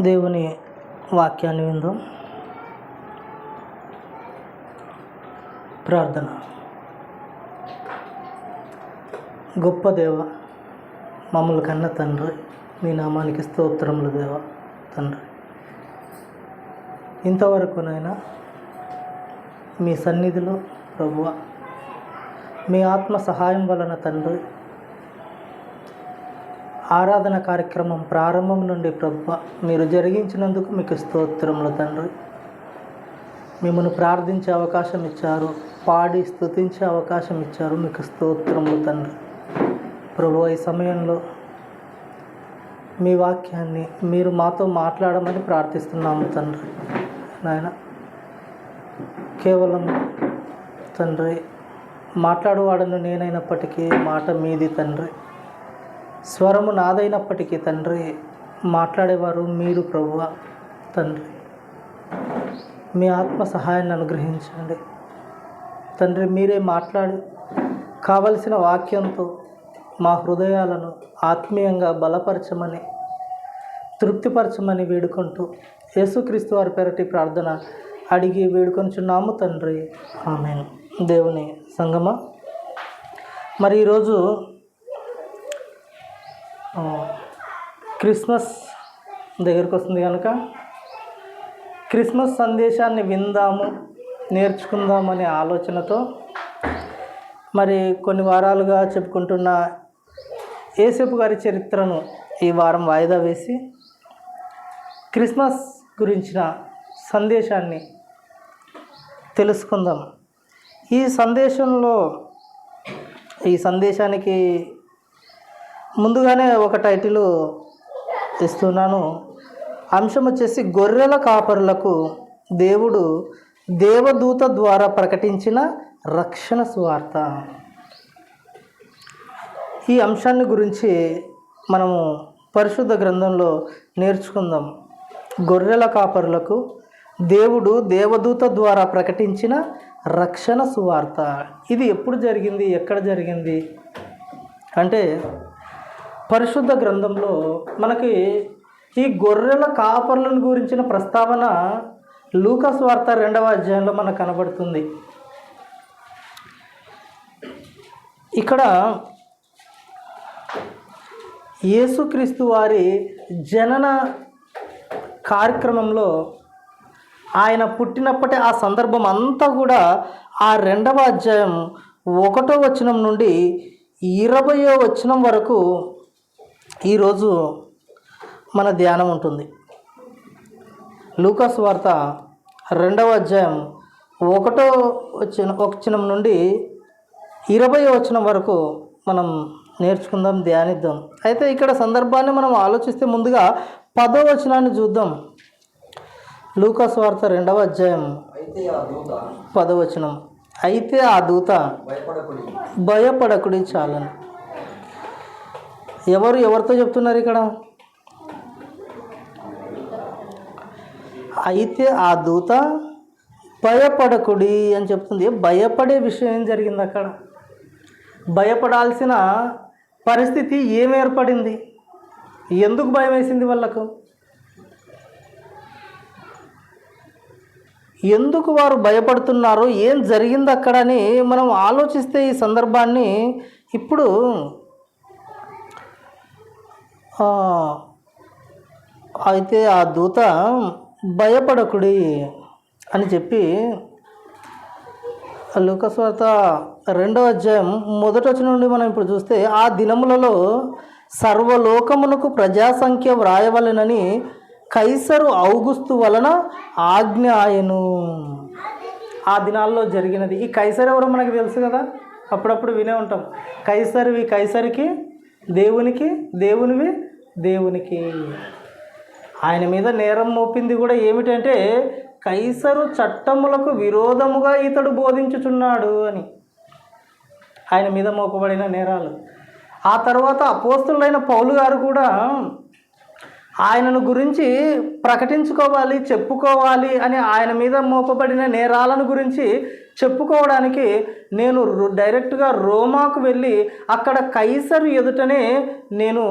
దేవుని వాక్యాన్ని విందాం. ప్రార్థన. గొప్ప దేవ, మమ్మల్ని కన్న తండ్రి, మీ నామానికి స్తోత్రములు దేవ తండ్రి. ఇంతవరకునైనా మీ సన్నిధిలో ప్రభువా, మీ ఆత్మ సహాయం వలన తండ్రి, ఆరాధన కార్యక్రమం ప్రారంభం నుండి ప్రభువా మీరు జరిగించినందుకు మీకు స్తోత్రములు తండ్రి. మిమ్మల్ని ప్రార్థించే అవకాశం ఇచ్చారు, పాడి స్తుతించే అవకాశం ఇచ్చారు, మీకు స్తోత్రములు తండ్రి. ప్రభువా, ఈ సమయంలో మీ వాక్యాన్ని మీరు మాతో మాట్లాడమని ప్రార్థిస్తున్నాము తండ్రి. నాయన, కేవలం తండ్రి మాట్లాడువాడను నేనైనప్పటికీ మాట మీది తండ్రి, స్వరము నాదైనప్పటికీ తండ్రి మాట్లాడేవారు మీరు ప్రభువా తండ్రి. మీ ఆత్మ సహాయాన్ని అనుగ్రహించండి తండ్రి. మీరే మాట్లాడి కావలసిన వాక్యంతో మా హృదయాలను ఆత్మీయంగా బలపరచమని, తృప్తిపరచమని వేడుకుంటూ యేసుక్రీస్తు వారి పేరటి ప్రార్థన అడిగి వేడుకొంచున్నాము తండ్రి. ఆమేన్. దేవుని సంగమా, మరి ఈరోజు క్రిస్మస్ దగ్గరకు వస్తుంది కనుక క్రిస్మస్ సందేశాన్ని విందాము, నేర్చుకుందామనే ఆలోచనతో మరి కొన్ని వారాలుగా చెప్పుకుంటున్న యేసేపు గారి చరిత్రను ఈ వారం వాయిదా వేసి క్రిస్మస్ గురించిన సందేశాన్ని తెలుసుకుందాం. ఈ సందేశానికి ముందుగానే ఒక టైటిల్ ఇస్తున్నాను. అంశం వచ్చేసి గొర్రెల కాపరులకు దేవుడు దేవదూత ద్వారా ప్రకటించిన రక్షణ సువార్త. ఈ అంశాన్ని గురించి మనము పరిశుద్ధ గ్రంథంలో నేర్చుకుందాం. గొర్రెల కాపరులకు దేవుడు దేవదూత ద్వారా ప్రకటించిన రక్షణ సువార్త. ఇది ఎప్పుడు జరిగింది, ఎక్కడ జరిగింది అంటే పరిశుద్ధ గ్రంథంలో మనకి ఈ గొర్రెల కాపరులను గురించిన ప్రస్తావన లూకా సువార్త 2వ అధ్యాయంలో మనకు కనబడుతుంది. ఇక్కడ యేసుక్రీస్తు వారి జనన కార్యక్రమంలో ఆయన పుట్టినప్పటి ఆ సందర్భం అంతా కూడా ఆ 2వ అధ్యాయం 1వ వచనం నుండి 20వ వచనం వరకు ఈరోజు మన ధ్యానం ఉంటుంది. లూకా సువార్త 2వ అధ్యాయం 1వ వచనం నుండి 20వ వచనం వరకు మనం నేర్చుకుందాం, ధ్యానిద్దాం. అయితే ఇక్కడ సందర్భాన్ని మనం ఆలోచిస్తే ముందుగా 10వ వచనాన్ని చూద్దాం. లూకా సువార్త 2వ అధ్యాయం 10వ వచనం. అయితే ఆ దూత భయపడకుడి చాలని. ఎవరితో చెప్తున్నారు ఇక్కడ? అయితే ఆ దూత భయపడకుడి అని చెప్తుంది. భయపడే విషయం ఏం జరిగింది అక్కడ? భయపడాల్సిన పరిస్థితి ఏం ఏర్పడింది? ఎందుకు భయం వేసింది వాళ్ళకు? ఎందుకు వారు భయపడుతున్నారు? ఏం జరిగింది అక్కడని మనం ఆలోచిస్తే ఈ సందర్భాన్ని ఇప్పుడు అయితే ఆ దూత భయపడకుడి అని చెప్పి లూకా సువార్త 2వ అధ్యాయం 1వ వచనం నుండి మనం ఇప్పుడు చూస్తే, ఆ దినములలో సర్వలోకమునకు ప్రజాసంఖ్య వ్రాయవలెనని కైసరు ఔగుస్తు వలన ఆజ్ఞ ఆయను. ఆ దినాల్లో జరిగినది. ఈ కైసరు ఎవరో మనకు తెలుసు కదా, అప్పుడప్పుడు వినే ఉంటాం. కైసరివి కైసరికి, దేవునికి, దేవునివి దేవునికి. ఆయన మీద నేరం మోపింది కూడా ఏమిటంటే కైసరు చట్టములకు విరోధముగా ఇతడు బోధించుచున్నాడు అని ఆయన మీద మోపబడిన నేరాలు. ఆ తర్వాత అపోస్తులైన పౌలు గారు కూడా ఆయనను గురించి ప్రకటించుకోవాలి, చెప్పుకోవాలి అని ఆయన మీద మోపబడిన నేరాలను గురించి చెప్పుకోవడానికి నేను డైరెక్ట్గా రోమాకు వెళ్ళి అక్కడ కైసరు ఎదుటనే నేను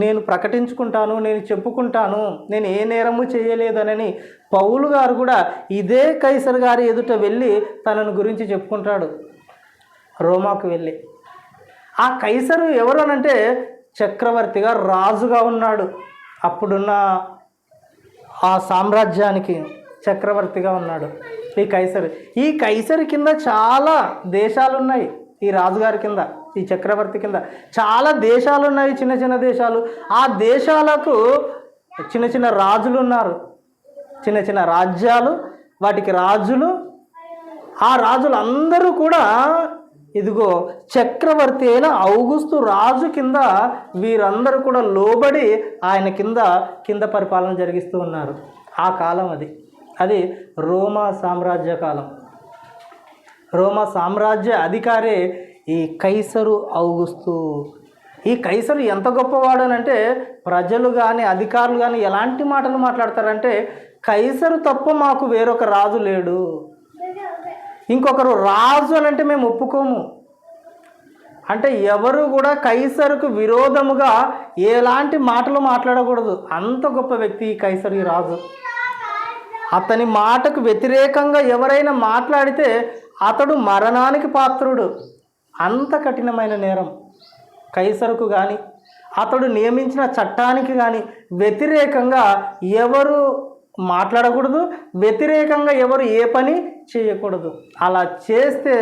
నేను ప్రకటించుకుంటాను, నేను చెప్పుకుంటాను, నేను ఏ నేరము చేయలేదనని పౌలు గారు కూడా ఇదే కైసర్ గారి ఎదుట వెళ్ళి తనను గురించి చెప్పుకుంటాడు రోమాకు వెళ్ళి. ఆ కైసరు ఎవరు అనంటే చక్రవర్తిగా రాజుగా ఉన్నాడు. అప్పుడున్న ఆ సామ్రాజ్యానికి చక్రవర్తిగా ఉన్నాడు ఈ కైసరు. ఈ కైసరు కింద చాలా దేశాలు ఉన్నాయి. ఈ రాజుగారి కింద, ఈ చక్రవర్తి కింద చాలా దేశాలు ఉన్నాయి, చిన్న చిన్న దేశాలు. ఆ దేశాలకు చిన్న చిన్న రాజులు ఉన్నారు, చిన్న చిన్న రాజ్యాలు, వాటికి రాజులు. ఆ రాజులు అందరూ కూడా ఇదిగో చక్రవర్తి అయిన ఔగుస్తు రాజు కింద వీరందరూ కూడా లోబడి ఆయన కింద పరిపాలన జరిగిస్తూ ఉన్నారు. ఆ కాలం అది రోమా సామ్రాజ్య కాలం. రోమా సామ్రాజ్య అధికారే ఈ కైసరు ఔగుస్తు. ఈ కైసరు ఎంత గొప్పవాడు అనంటే ప్రజలు కానీ అధికారులు కానీ ఎలాంటి మాటలు మాట్లాడతారంటే, కైసరు తప్ప మాకు వేరొక రాజు లేడు, ఇంకొకరు రాజు అనంటే మేము ఒప్పుకోము. అంటే ఎవరు కూడా కైసరుకు విరోధముగా ఎలాంటి మాటలు మాట్లాడకూడదు. అంత గొప్ప వ్యక్తి ఈ కైసరు, ఈ రాజు. అతని మాటకు వ్యతిరేకంగా ఎవరైనా మాట్లాడితే అతడు మరణానికి పాత్రుడు. అంత కఠినమైన నేరం. కైసరుకు కానీ అతడు నియమించిన చట్టానికి కానీ వ్యతిరేకంగా ఎవరు మాట్లాడకూడదు, వ్యతిరేకంగా ఎవరు ఏ పని చేయకూడదు. అలా చేస్తే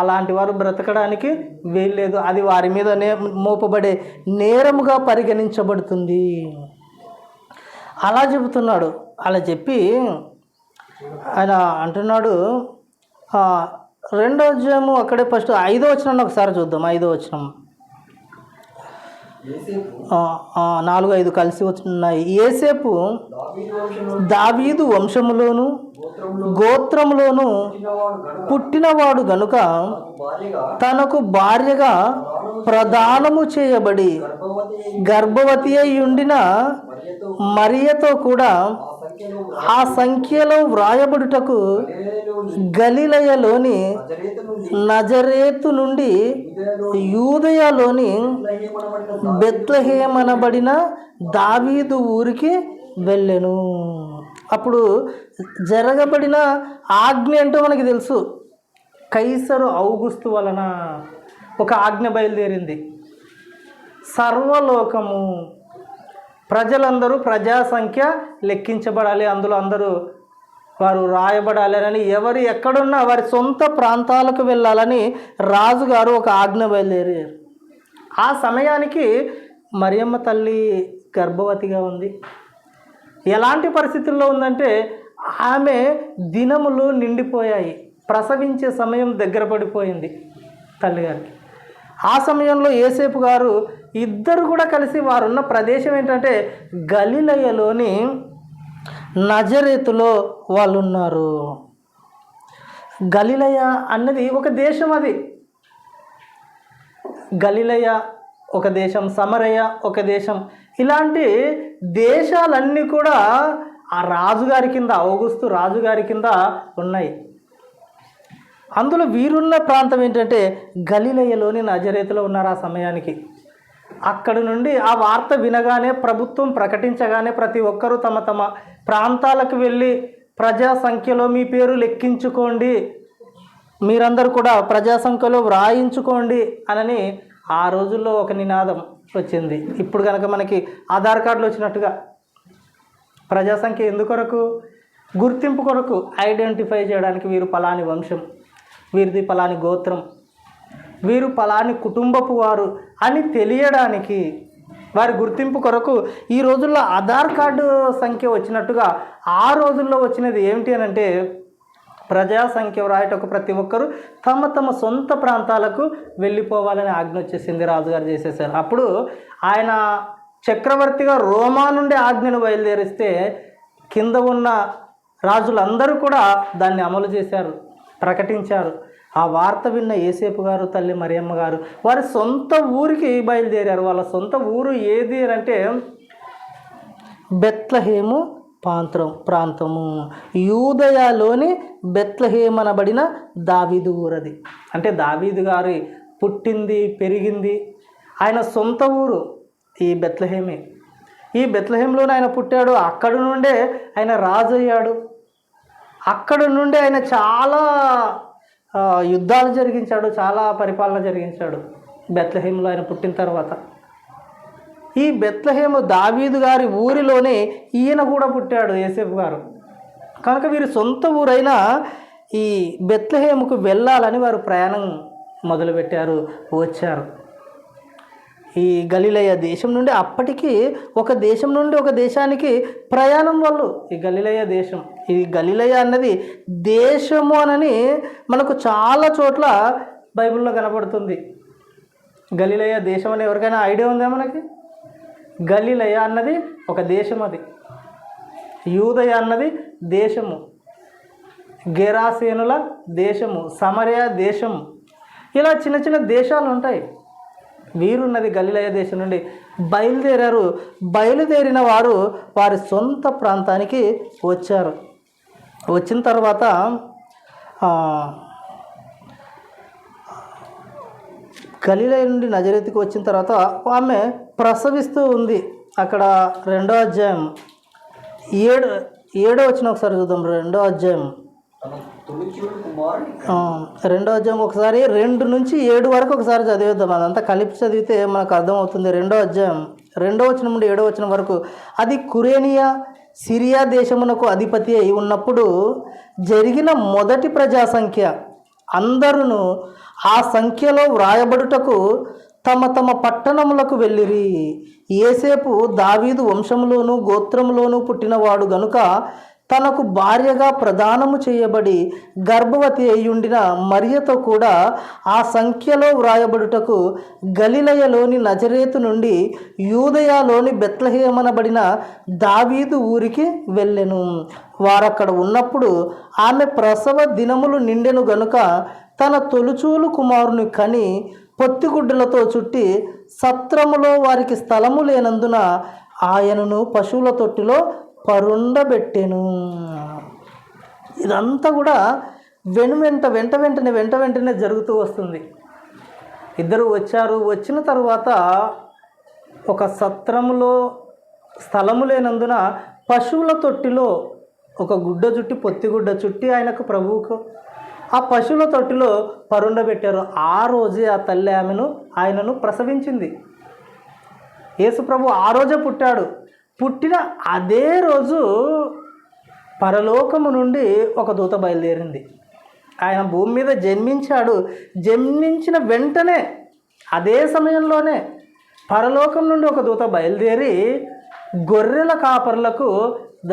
అలాంటి వారు బ్రతకడానికి వీల్లేదు. అది వారి మీద మోపబడే నేరముగా పరిగణించబడుతుంది. అలా చెబుతున్నాడు. అలా చెప్పి ఆయన అంటున్నాడు, 2వ అధ్యాయము అక్కడే ఫస్ట్ 5వ వచనాన్ని ఒకసారి చూద్దాం. 5వ వచనం 4, 5 కలిసి వచ్చినాయి. యేసేపు దావీదు వంశములోను గోత్రములోను పుట్టినవాడు గనుక తనకు భార్యగా ప్రదానము చేయబడి గర్భవతి అయి ఉండిన మరియతో కూడా ఆ సంఖ్యలో వ్రాయబడుటకు గలిలయలోని నజరేతు నుండి యూదయలోని బెత్లెహేమనబడిన దావీదు ఊరికి వెళ్ళెను. అప్పుడు జరగబడిన ఆజ్ఞ ఏంటో మనకి తెలుసు. కైసరు ఔగుస్తు వలన ఒక ఆజ్ఞ బయలుదేరింది. సర్వలోకము ప్రజలందరూ ప్రజా సంఖ్య లెక్కించబడాలి, అందులో అందరూ వారు రాయబడాలి అని, ఎవరు ఎక్కడున్నా వారి సొంత ప్రాంతాలకు వెళ్ళాలని రాజుగారు ఒక ఆజ్ఞ బయలుదేరారు. ఆ సమయానికి మరియమ్మ తల్లి గర్భవతిగా ఉంది. ఎలాంటి పరిస్థితుల్లో ఉందంటే ఆమె దినములు నిండిపోయాయి, ప్రసవించే సమయం దగ్గర పడిపోయింది తల్లిగారికి. ఆ సమయంలో యేసేపు గారు ఇద్దరు కూడా కలిసి వారున్న ప్రదేశం ఏంటంటే గలిలయలోని నజరేతులో వాళ్ళు ఉన్నారు. గలిలయ అన్నది ఒక దేశం. అది గలిలయ ఒక దేశం, సమరయ ఒక దేశం. ఇలాంటి దేశాలన్నీ కూడా ఆ రాజుగారి కింద, ఔగుస్తు రాజుగారి కింద ఉన్నాయి. అందులో వీరున్న ప్రాంతం ఏంటంటే గలిలయలోని నజరేతులో ఉన్నారు ఆ సమయానికి. అక్కడి నుండి ఆ వార్త వినగానే, ప్రభుత్వం ప్రకటించగానే ప్రతి ఒక్కరూ తమ తమ ప్రాంతాలకు వెళ్ళి ప్రజా సంఖ్యలో మీ పేరు లెక్కించుకోండి, మీరందరూ కూడా ప్రజా సంఖ్యలో వ్రాయించుకోండి అని ఆ రోజుల్లో ఒక నినాదం వచ్చింది. ఇప్పుడు కనుక మనకి ఆధార్ కార్డులు వచ్చినట్టుగా ప్రజాసంఖ్య ఎందుకొరకు? గుర్తింపు కొరకు, ఐడెంటిఫై చేయడానికి వీరు పలాని వంశం, వీరిది పలాని గోత్రం, వీరు పలాని కుటుంబపు వారు అని తెలియడానికి, వారి గుర్తింపు కొరకు ఈ రోజుల్లో ఆధార్ కార్డు సంఖ్య వచ్చినట్టుగా ఆ రోజుల్లో వచ్చినది ఏమిటి అని అంటే ప్రజా సంఖ్య వ్రాయటకు ప్రతి ఒక్కరూ తమ తమ సొంత ప్రాంతాలకు వెళ్ళిపోవాలని ఆజ్ఞ వచ్చేసింది, రాజుగారు చేసేసారు. అప్పుడు ఆయన చక్రవర్తిగా రోమా నుండి ఆజ్ఞను బయలుదేరిస్తే కింద ఉన్న రాజులందరూ కూడా దాన్ని అమలు చేశారు, ప్రకటించారు. ఆ వార్త విన్న యేసేపు గారు, తల్లి మరియమ్మ గారు వారి సొంత ఊరికి బయలుదేరారు. వాళ్ళ సొంత ఊరు ఏది అంటే బెత్లెహేము ప్రాంతము, యూదయలోని బెత్లెహేము అనబడిన దావీదు ఊరది. అంటే దావీదు గారి పుట్టింది, పెరిగింది ఆయన సొంత ఊరు. ఈ బెత్లెహేమే. ఈ బెత్లెహేంలోనే ఆయన పుట్టాడు. అక్కడి నుండే ఆయన రాజు అయ్యాడు. అక్కడి నుండి ఆయన చాలా యుద్ధాలు జరిగించాడు, చాలా పరిపాలన జరిగించాడు బెత్లెహేంలో ఆయన పుట్టిన తర్వాత. ఈ బెత్లెహేము దావీదు గారి ఊరిలోనే ఈయన కూడా పుట్టాడు, యేసేపు గారు. కనుక వీరి సొంత ఊరైన ఈ బెత్లెహేముకు వెళ్ళాలని వారు ప్రయాణం మొదలుపెట్టారు, వచ్చారు. ఈ గలిలయ దేశం నుండి, అప్పటికి ఒక దేశం నుండి ఒక దేశానికి ప్రయాణం వాళ్ళు. ఈ గలిలయ దేశం, ఈ గలిలయ అన్నది దేశము అనని మనకు చాలా చోట్ల బైబిల్లో కనబడుతుంది. గలిలయ దేశం అని ఎవరికైనా ఐడియా ఉందా మనకి? గలిలయ అన్నది ఒక దేశం, అది యూదయ అన్నది దేశము, గెరాసేనుల దేశము, సమరయ దేశము, ఇలా చిన్న చిన్న దేశాలు ఉంటాయి. వీరున్నది గలిలయ దేశం నుండి బయలుదేరారు. బయలుదేరిన వారు వారి సొంత ప్రాంతానికి వచ్చారు. వచ్చిన తర్వాత గలిలయ నుండి నజరేతుకు వచ్చిన తర్వాత ఆమె ప్రసవిస్తూ ఉంది. అక్కడ 2వ అధ్యాయం 7వ వచనం ఒకసారి చూద్దాం. 2వ అధ్యాయం 2వ అధ్యాయం ఒకసారి 2 నుంచి 7 వరకు ఒకసారి చదివేద్దాం. అదంతా కలిపి చదివితే మనకు అర్థమవుతుంది. 2వ అధ్యాయం 2వ వచనం నుండి 7వ వచనం వరకు. అది కురేనియా సిరియా దేశమునకు అధిపతి అయి ఉన్నప్పుడు జరిగిన మొదటి ప్రజా సంఖ్య. అందరూ ఆ సంఖ్యలో వ్రాయబడుటకు తమ తమ పట్టణములకు వెళ్ళిరి. యేసేపు దావీదు వంశములోను గోత్రములోను పుట్టినవాడు గనుక తనకు భార్యగా ప్రదానము చేయబడి గర్భవతి అయ్యుండిన మరియతో కూడా ఆ సంఖ్యలో వ్రాయబడుటకు గలిలయలోని నజరేతు నుండి యూదయలోని బెత్లెహేమనబడిన దావీదు ఊరికి వెళ్ళెను. వారక్కడ ఉన్నప్పుడు ఆమె ప్రసవ దినములు నిండెను గనుక తన తొలుచూలు కుమారుని కని పొత్తిగుడ్డలతో చుట్టి సత్రములో వారికి స్థలము లేనందున ఆయనను పశువుల తొట్టిలో పరుండబెట్టెను. ఇదంతా కూడా వెంటనే జరుగుతూ వస్తుంది. ఇద్దరు వచ్చారు. వచ్చిన తర్వాత ఒక సత్రములో స్థలము లేనందున పశువుల తొట్టిలో ఒక గుడ్డ చుట్టి, పొత్తిగుడ్డ చుట్టి ఆయనకు ప్రభువుకు ఆ పశువుల తొట్టిలో పరుండబెట్టారు. ఆ రోజే ఆ తల్లి ఆయనను ప్రసవించింది. యేసు ప్రభు ఆ రోజే పుట్టాడు. పుట్టిన అదే రోజు పరలోకము నుండి ఒక దూత బయలుదేరింది. ఆయన భూమి మీద జన్మించాడు. జన్మించిన వెంటనే అదే సమయంలోనే పరలోకం నుండి ఒక దూత బయలుదేరి గొర్రెల కాపర్లకు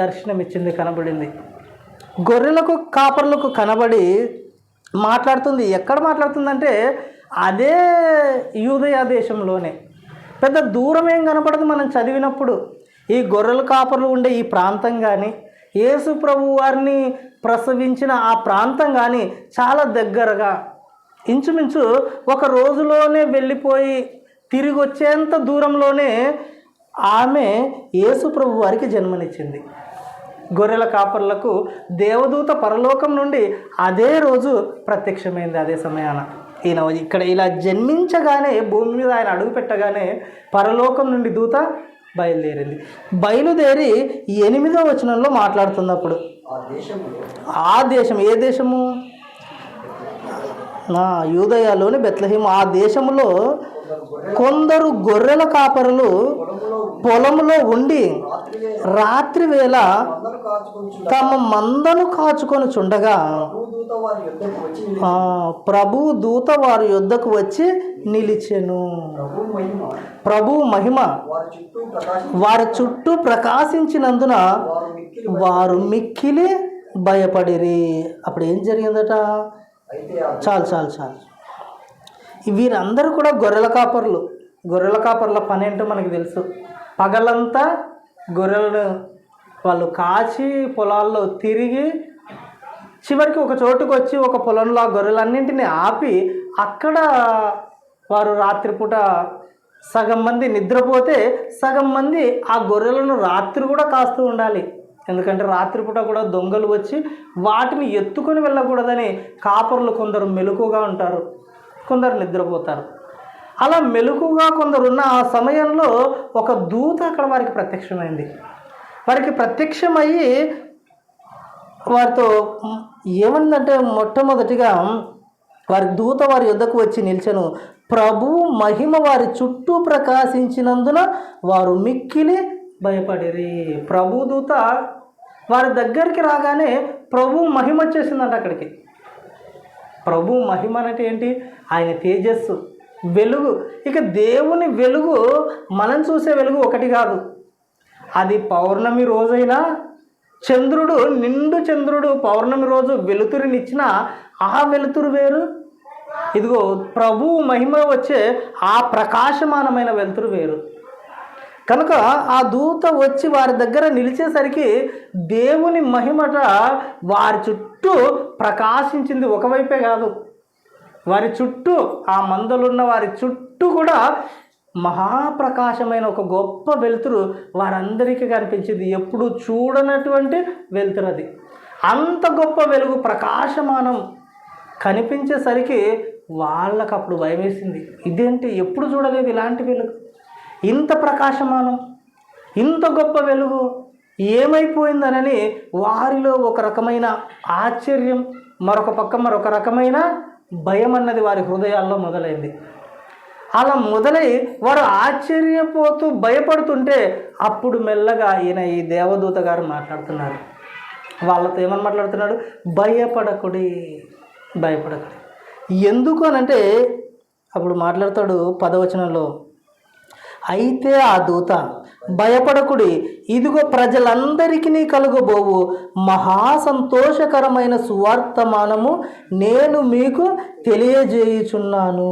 దర్శనమిచ్చింది, కనబడింది. గొర్రెలకు కాపర్లకు కనబడి మాట్లాడుతుంది. ఎక్కడ మాట్లాడుతుందంటే అదే యూదయ దేశంలోనే. పెద్ద దూరం ఏం కనపడదు మనం చదివినప్పుడు. ఈ గొర్రెల కాపర్లు ఉండే ఈ ప్రాంతం కానీ, యేసు ప్రభు వారిని ప్రసవించిన ఆ ప్రాంతం కానీ చాలా దగ్గరగా, ఇంచుమించు ఒక రోజులోనే వెళ్ళిపోయి తిరిగి వచ్చేంత దూరంలోనే ఆమె యేసు ప్రభు వారికి జన్మనిచ్చింది. గొర్రెల కాపర్లకు దేవదూత పరలోకం నుండి అదే రోజు ప్రత్యక్షమైంది. అదే సమయాన ఈయన ఇక్కడ ఇలా జన్మించగానే, భూమి మీద ఆయన అడుగు పెట్టగానే పరలోకం నుండి దూత బయలుదేరింది. బయలుదేరి 8వ వచనంలో మాట్లాడుతున్నప్పుడు ఆ దేశం, ఏ దేశము? యూదయలోని బెత్లెహేము. ఆ దేశంలో కొందరు గొర్రెల కాపరులు పొలంలో ఉండి రాత్రి వేళ తమ మందను కాచుకొని చుండగా ప్రభు దూత వారి యొద్దకు వచ్చి నిలిచెను. ప్రభు మహిమ వారి చుట్టూ ప్రకాశించినందున వారు మిక్కిలి భయపడిరి. అప్పుడు ఏం జరిగిందట? చాలు వీరందరూ కూడా గొర్రెల కాపర్లు. గొర్రెల కాపర్ల పని ఏంటో మనకు తెలుసు. పగలంతా గొర్రెలను వాళ్ళు కాచి పొలాల్లో తిరిగి చివరికి ఒక చోటుకు వచ్చి ఒక పొలంలో ఆ గొర్రెలన్నింటినీ ఆపి అక్కడ వారు రాత్రిపూట సగం మంది నిద్రపోతే సగం మంది ఆ గొర్రెలను రాత్రి కూడా కాస్తూ ఉండాలి. ఎందుకంటే రాత్రిపూట కూడా దొంగలు వచ్చి వాటిని ఎత్తుకొని వెళ్ళకూడదని కాపర్లు కొందరు మెలకుగా ఉంటారు, కొందరు నిద్రపోతారు. అలా మెలకుగా కొందరున్న ఆ సమయంలో ఒక దూత అక్కడ వారికి ప్రత్యక్షమైంది. వారికి ప్రత్యక్షమయ్యి వారితో ఏమందంటే, మొట్టమొదటిగా వారి దూత వారి యొద్దకు వచ్చి నిలిచెను. ప్రభు మహిమ వారి చుట్టూ ప్రకాశించినందున వారు మిక్కిలి భయపడిరి. ప్రభు దూత వారి దగ్గరికి రాగానే ప్రభు మహిమ వచ్చేసిందంట అక్కడికి. ప్రభు మహిమ అంటే ఏంటి? ఆయన తేజస్సు, వెలుగు. ఇక దేవుని వెలుగు, మనం చూసే వెలుగు ఒకటి కాదు. అది పౌర్ణమి రోజైనా, చంద్రుడు, నిండు చంద్రుడు పౌర్ణమి రోజు వెలుతురునిచ్చిన ఆ వెలుతురు వేరు. ఇదిగో ప్రభు మహిమ వచ్చే ఆ ప్రకాశమానమైన వెలుతురు వేరు. కనుక ఆ దూత వచ్చి వారి దగ్గర నిలిచేసరికి దేవుని మహిమట వారి చుట్టూ ప్రకాశించింది. ఒకవైపే కాదు, వారి చుట్టూ, ఆ మందలున్న వారి చుట్టూ కూడా మహాప్రకాశమైన ఒక గొప్ప వెలుతురు వారందరికీ కనిపించింది. ఎప్పుడు చూడనటువంటి వెలుతురు అది. అంత గొప్ప వెలుగు, ప్రకాశమానం కనిపించేసరికి వాళ్ళకు అప్పుడు భయం వేసింది. ఇదేంటి, ఎప్పుడు చూడలేదు ఇలాంటి వెలుగు, ఇంత ప్రకాశమానం, ఇంత గొప్ప వెలుగు, ఏమైపోయిందనని వారిలో ఒక రకమైన ఆశ్చర్యం, మరొక పక్క మరొక రకమైన భయం అన్నది వారి హృదయాల్లో మొదలైంది. అలా మొదలై వారు ఆశ్చర్యపోతూ భయపడుతుంటే అప్పుడు మెల్లగా ఈయన ఈ దేవదూత గారు మాట్లాడుతున్నారు. వాళ్ళతో ఏమని మాట్లాడుతున్నాడు? భయపడకుడి, భయపడకుడి. ఎందుకు అనంటే అప్పుడు మాట్లాడతాడు 10వ వచనంలో, అయితే ఆ దూత, భయపడకుడి, ఇదిగో ప్రజలందరికీ కలుగబోవు మహా సంతోషకరమైన సువార్తమానము నేను మీకు తెలియజేయుచున్నాను.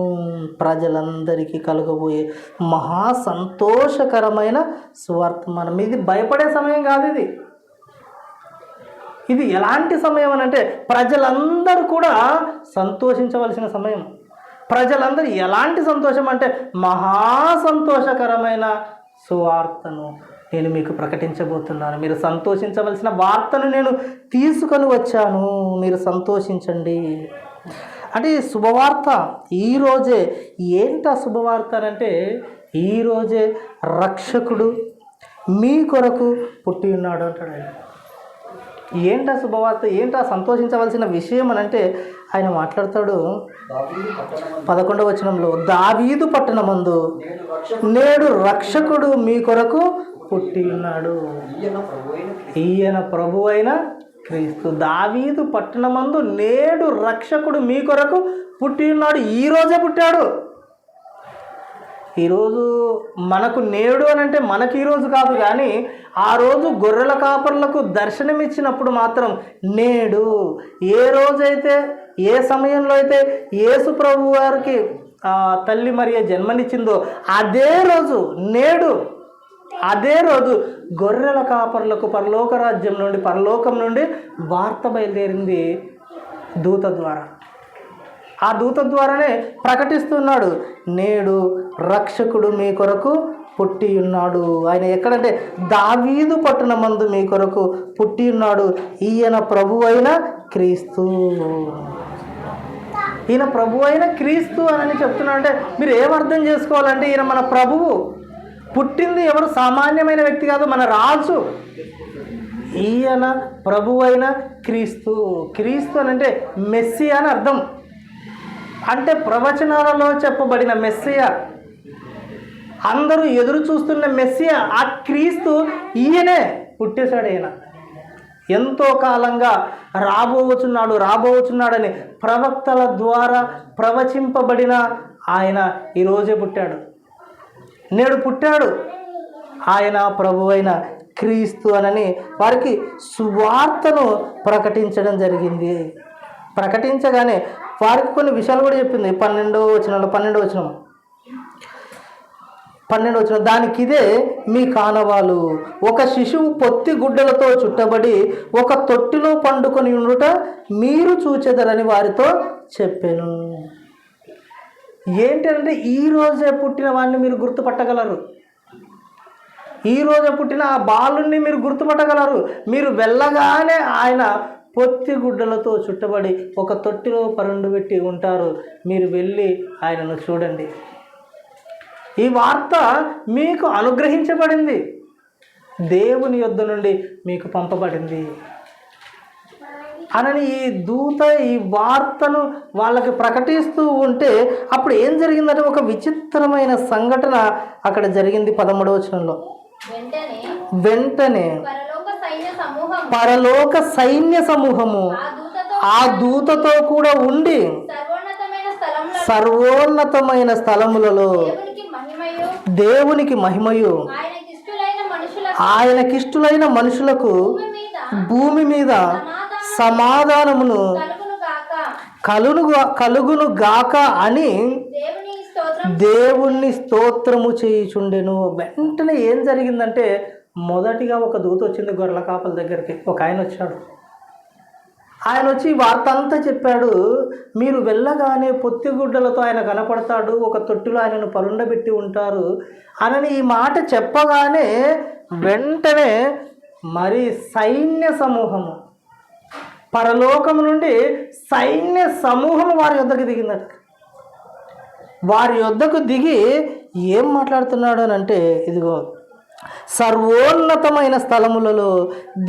ప్రజలందరికీ కలుగబోయే మహా సంతోషకరమైన సువార్తమానం. ఇది భయపడే సమయం కాదు. ఇది ఎలాంటి సమయం అని అంటే ప్రజలందరూ కూడా సంతోషించవలసిన సమయం. ప్రజలందరూ ఎలాంటి సంతోషం అంటే మహా సంతోషకరమైన సువార్తను నేను మీకు ప్రకటించబోతున్నాను. మీరు సంతోషించవలసిన వార్తను నేను తీసుకొని వచ్చాను, మీరు సంతోషించండి. అంటే ఈ శుభవార్త ఈరోజే. ఏంటి ఆ శుభవార్త అంటే, ఈరోజే రక్షకుడు మీ కొరకు పుట్టి ఉన్నాడు అంటాడు ఆయన. ఏంటా శుభవార్త, ఏంటా సంతోషించవలసిన విషయం అని అంటే ఆయన మాట్లాడతాడు 11వ వచనంలో, దావీదు పట్టణమందు నేడు రక్షకుడు మీ కొరకు పుట్టి ఉన్నాడు. ఈయన ప్రభు అయిన క్రీస్తు. దావీదు పట్టణమందు నేడు రక్షకుడు మీ కొరకు పుట్టి ఉన్నాడు. ఈరోజే పుట్టాడు. ఈరోజు మనకు నేడు అని అంటే మనకి ఈరోజు కాదు, కానీ ఆ రోజు గొర్రెల కాపర్లకు దర్శనమిచ్చినప్పుడు మాత్రం నేడు. ఏ రోజైతే, ఏ సమయంలో అయితే యేసు ప్రభు వారికి తల్లి మరియ జన్మనిచ్చిందో అదే రోజు, నేడు అదే రోజు గొర్రెల కాపర్లకు పరలోక రాజ్యం నుండి, పరలోకం నుండి వార్త బయలుదేరింది దూత ద్వారా. ఆ దూత ద్వారానే ప్రకటిస్తున్నాడు, నేడు రక్షకుడు మీ కొరకు పుట్టి ఉన్నాడు. ఆయన ఎక్కడంటే దావీదు పట్టణమందు మీ కొరకు పుట్టి ఉన్నాడు. ఈయన ప్రభు అయిన క్రీస్తు. ఈయన ప్రభు అయిన క్రీస్తు అని చెప్తున్నాడు. అంటే మీరు ఏమర్థం చేసుకోవాలంటే ఈయన మన ప్రభువు. పుట్టింది ఎవరు? సామాన్యమైన వ్యక్తి కాదు, మన రాజు. ఈయన ప్రభు అయిన క్రీస్తు. క్రీస్తు అని అంటే మెస్సియా అని అర్థం. అంటే ప్రవచనాలలో చెప్పబడిన మెస్సియా, అందరూ ఎదురు చూస్తున్న మెస్సియా, ఆ క్రీస్తు ఈయనే పుట్టేశాడు. ఈయన ఎంతో కాలంగా రాబోచున్నాడని ప్రవక్తల ద్వారా ప్రవచింపబడిన ఆయన ఈరోజే పుట్టాడు, నేడు పుట్టాడు. ఆయన ప్రభు అయిన క్రీస్తు అనని వారికి సువార్తను ప్రకటించడం జరిగింది. ప్రకటించగానే వారికి కొన్ని విషయాలు కూడా చెప్పింది. 12వ వచనం, దానికిదే మీ కానవాలు, ఒక శిశువు పొత్తి గుడ్డలతో చుట్టబడి ఒక తొట్టిలో పండుకొని ఉండుట మీరు చూచెదరని వారితో చెప్పాను. ఏంటంటే ఈరోజే పుట్టిన వాడిని మీరు గుర్తుపట్టగలరు. ఈరోజే పుట్టిన ఆ బాలుని మీరు గుర్తుపట్టగలరు. మీరు వెళ్ళగానే ఆయన పొత్తి గుడ్డలతో చుట్టబడి ఒక తొట్టిలో పరుండు పెట్టి ఉంటారు. మీరు వెళ్ళి ఆయనను చూడండి. ఈ వార్త మీకు అనుగ్రహించబడింది, దేవుని యొద్ద నుండి మీకు పంపబడింది అని ఈ దూత ఈ వార్తను వాళ్ళకి ప్రకటిస్తూ ఉంటే అప్పుడు ఏం జరిగిందంటే ఒక విచిత్రమైన సంఘటన అక్కడ జరిగింది. 13వ వచనంలో, వెంటనే పరలోక సైన్య సమూహము ఆ దూతతో కూడా ఉండి సర్వోన్నతమైన స్థలములలో దేవునికి మహిమయు ఆయనకిష్టులైన మనుషులకు భూమి మీద సమాధానమును కలుగును గాక అని దేవుణ్ణి స్తోత్రము చేయుచుండెను. వెంటనే ఏం జరిగిందంటే మొదటిగా ఒక దూత వచ్చింది గొర్రెల కాపల దగ్గరికి. ఒక ఆయన వచ్చాడు. ఆయన వచ్చి వార్త అంతా చెప్పాడు. మీరు వెళ్ళగానే పొత్తిగుడ్డలతో ఆయన కనపడతాడు, ఒక తొట్టులో ఆయనను పరుండబెట్టి ఉంటారు అని ఈ మాట చెప్పగానే వెంటనే మరి సైన్య సమూహము, పరలోకం నుండి సైన్య సమూహం వారి యొద్దకు దిగిందట. వారి యొద్దకు దిగి ఏం మాట్లాడుతున్నాడు అని అంటే, ఇదిగో సర్వోన్నతమైన స్థలములలో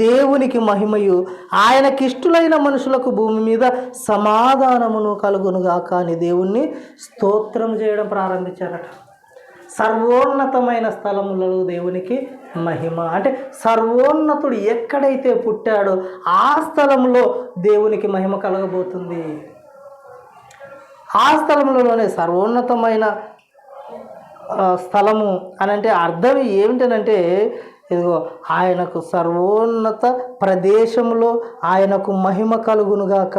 దేవునికి మహిమయు ఆయనకిష్టులైన మనుషులకు భూమి మీద సమాధానమును కలుగునుగాక అని దేవుణ్ణి స్తోత్రం చేయడం ప్రారంభించారట. సర్వోన్నతమైన స్థలములలో దేవునికి మహిమ అంటే సర్వోన్నతుడు ఎక్కడైతే పుట్టాడో ఆ స్థలంలో దేవునికి మహిమ కలగబోతుంది. ఆ స్థలంలోనే సర్వోన్నతమైన స్థలము అని అంటే అర్థం ఏమిటనంటే, ఇదిగో ఆయనకు సర్వోన్నత ప్రదేశంలో ఆయనకు మహిమ కలుగునుగాక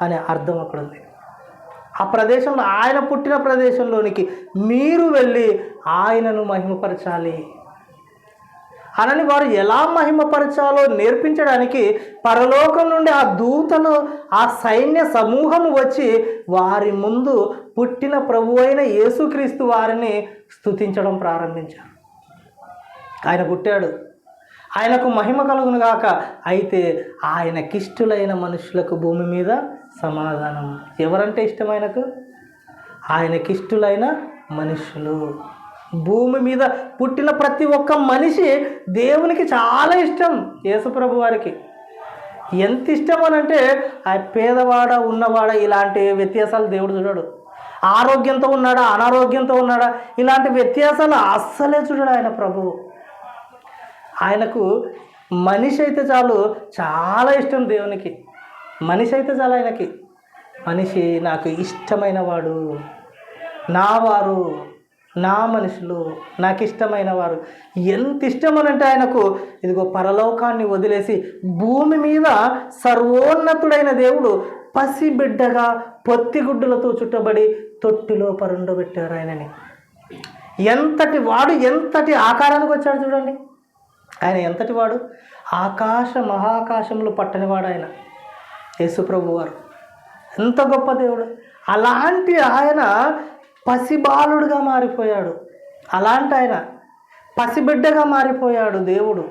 అనే అర్థం అక్కడ ఉంది. ఆ ప్రదేశంలో ఆయన పుట్టిన ప్రదేశంలోనికి మీరు వెళ్ళి ఆయనను మహిమపరచాలి అనని వారు ఎలా మహిమపరచాలో నేర్పించడానికి పరలోకం నుండి ఆ దూతలు ఆ సైన్య సమూహము వచ్చి వారి ముందు పుట్టిన ప్రభు అయిన యేసుక్రీస్తు వారిని స్తుతించడం ప్రారంభించారు. ఆయన పుట్టాడు, ఆయనకు మహిమ కలుగును గాక, అయితే ఆయనకిష్టులైన మనుషులకు భూమి మీద సమాధానం. ఎవరంటే ఇష్టం ఆయనకు? ఆయనకిష్టులైన మనుషులు. భూమి మీద పుట్టిన ప్రతి ఒక్క మనిషి దేవునికి చాలా ఇష్టం. యేసుప్రభు వారికి ఎంత ఇష్టం అనంటే ఆ పేదవాడ ఉన్నవాడ ఇలాంటి వ్యత్యాసాలు దేవుడు చూడడు. ఆరోగ్యంతో ఉన్నాడా అనారోగ్యంతో ఉన్నాడా ఇలాంటి వ్యత్యాసాలు అస్సలే చూడడు ఆయన ప్రభువు. ఆయనకు మనిషి అయితే చాలు, చాలా ఇష్టం దేవునికి. మనిషి అయితే చాలు ఆయనకి. మనిషి నాకు ఇష్టమైన వాడు, నా వారు, నా మనుషులు, నాకు ఇష్టమైన వారు. ఎంత ఇష్టమనంటే ఆయనకు ఇదిగో పరలోకాన్ని వదిలేసి భూమి మీద సర్వోన్నతుడైన దేవుడు పసిబిడ్డగా పొత్తిగుడ్డులతో చుట్టబడి తొట్టిలో పరుండబెట్టారు ఆయనని. ఎంతటి వాడు, ఎంతటి ఆకారానికి వచ్చాడు చూడండి. ఆయన ఎంతటి వాడు, ఆకాశ మహాకాశములు పట్టనివాడు ఆయన యేసుప్రభు వారు. ఎంత గొప్ప దేవుడు. అలాంటి ఆయన పసిబాలుడుగా మారిపోయాడు. అలాంటి ఆయన పసిబిడ్డగా మారిపోయాడు దేవుడు.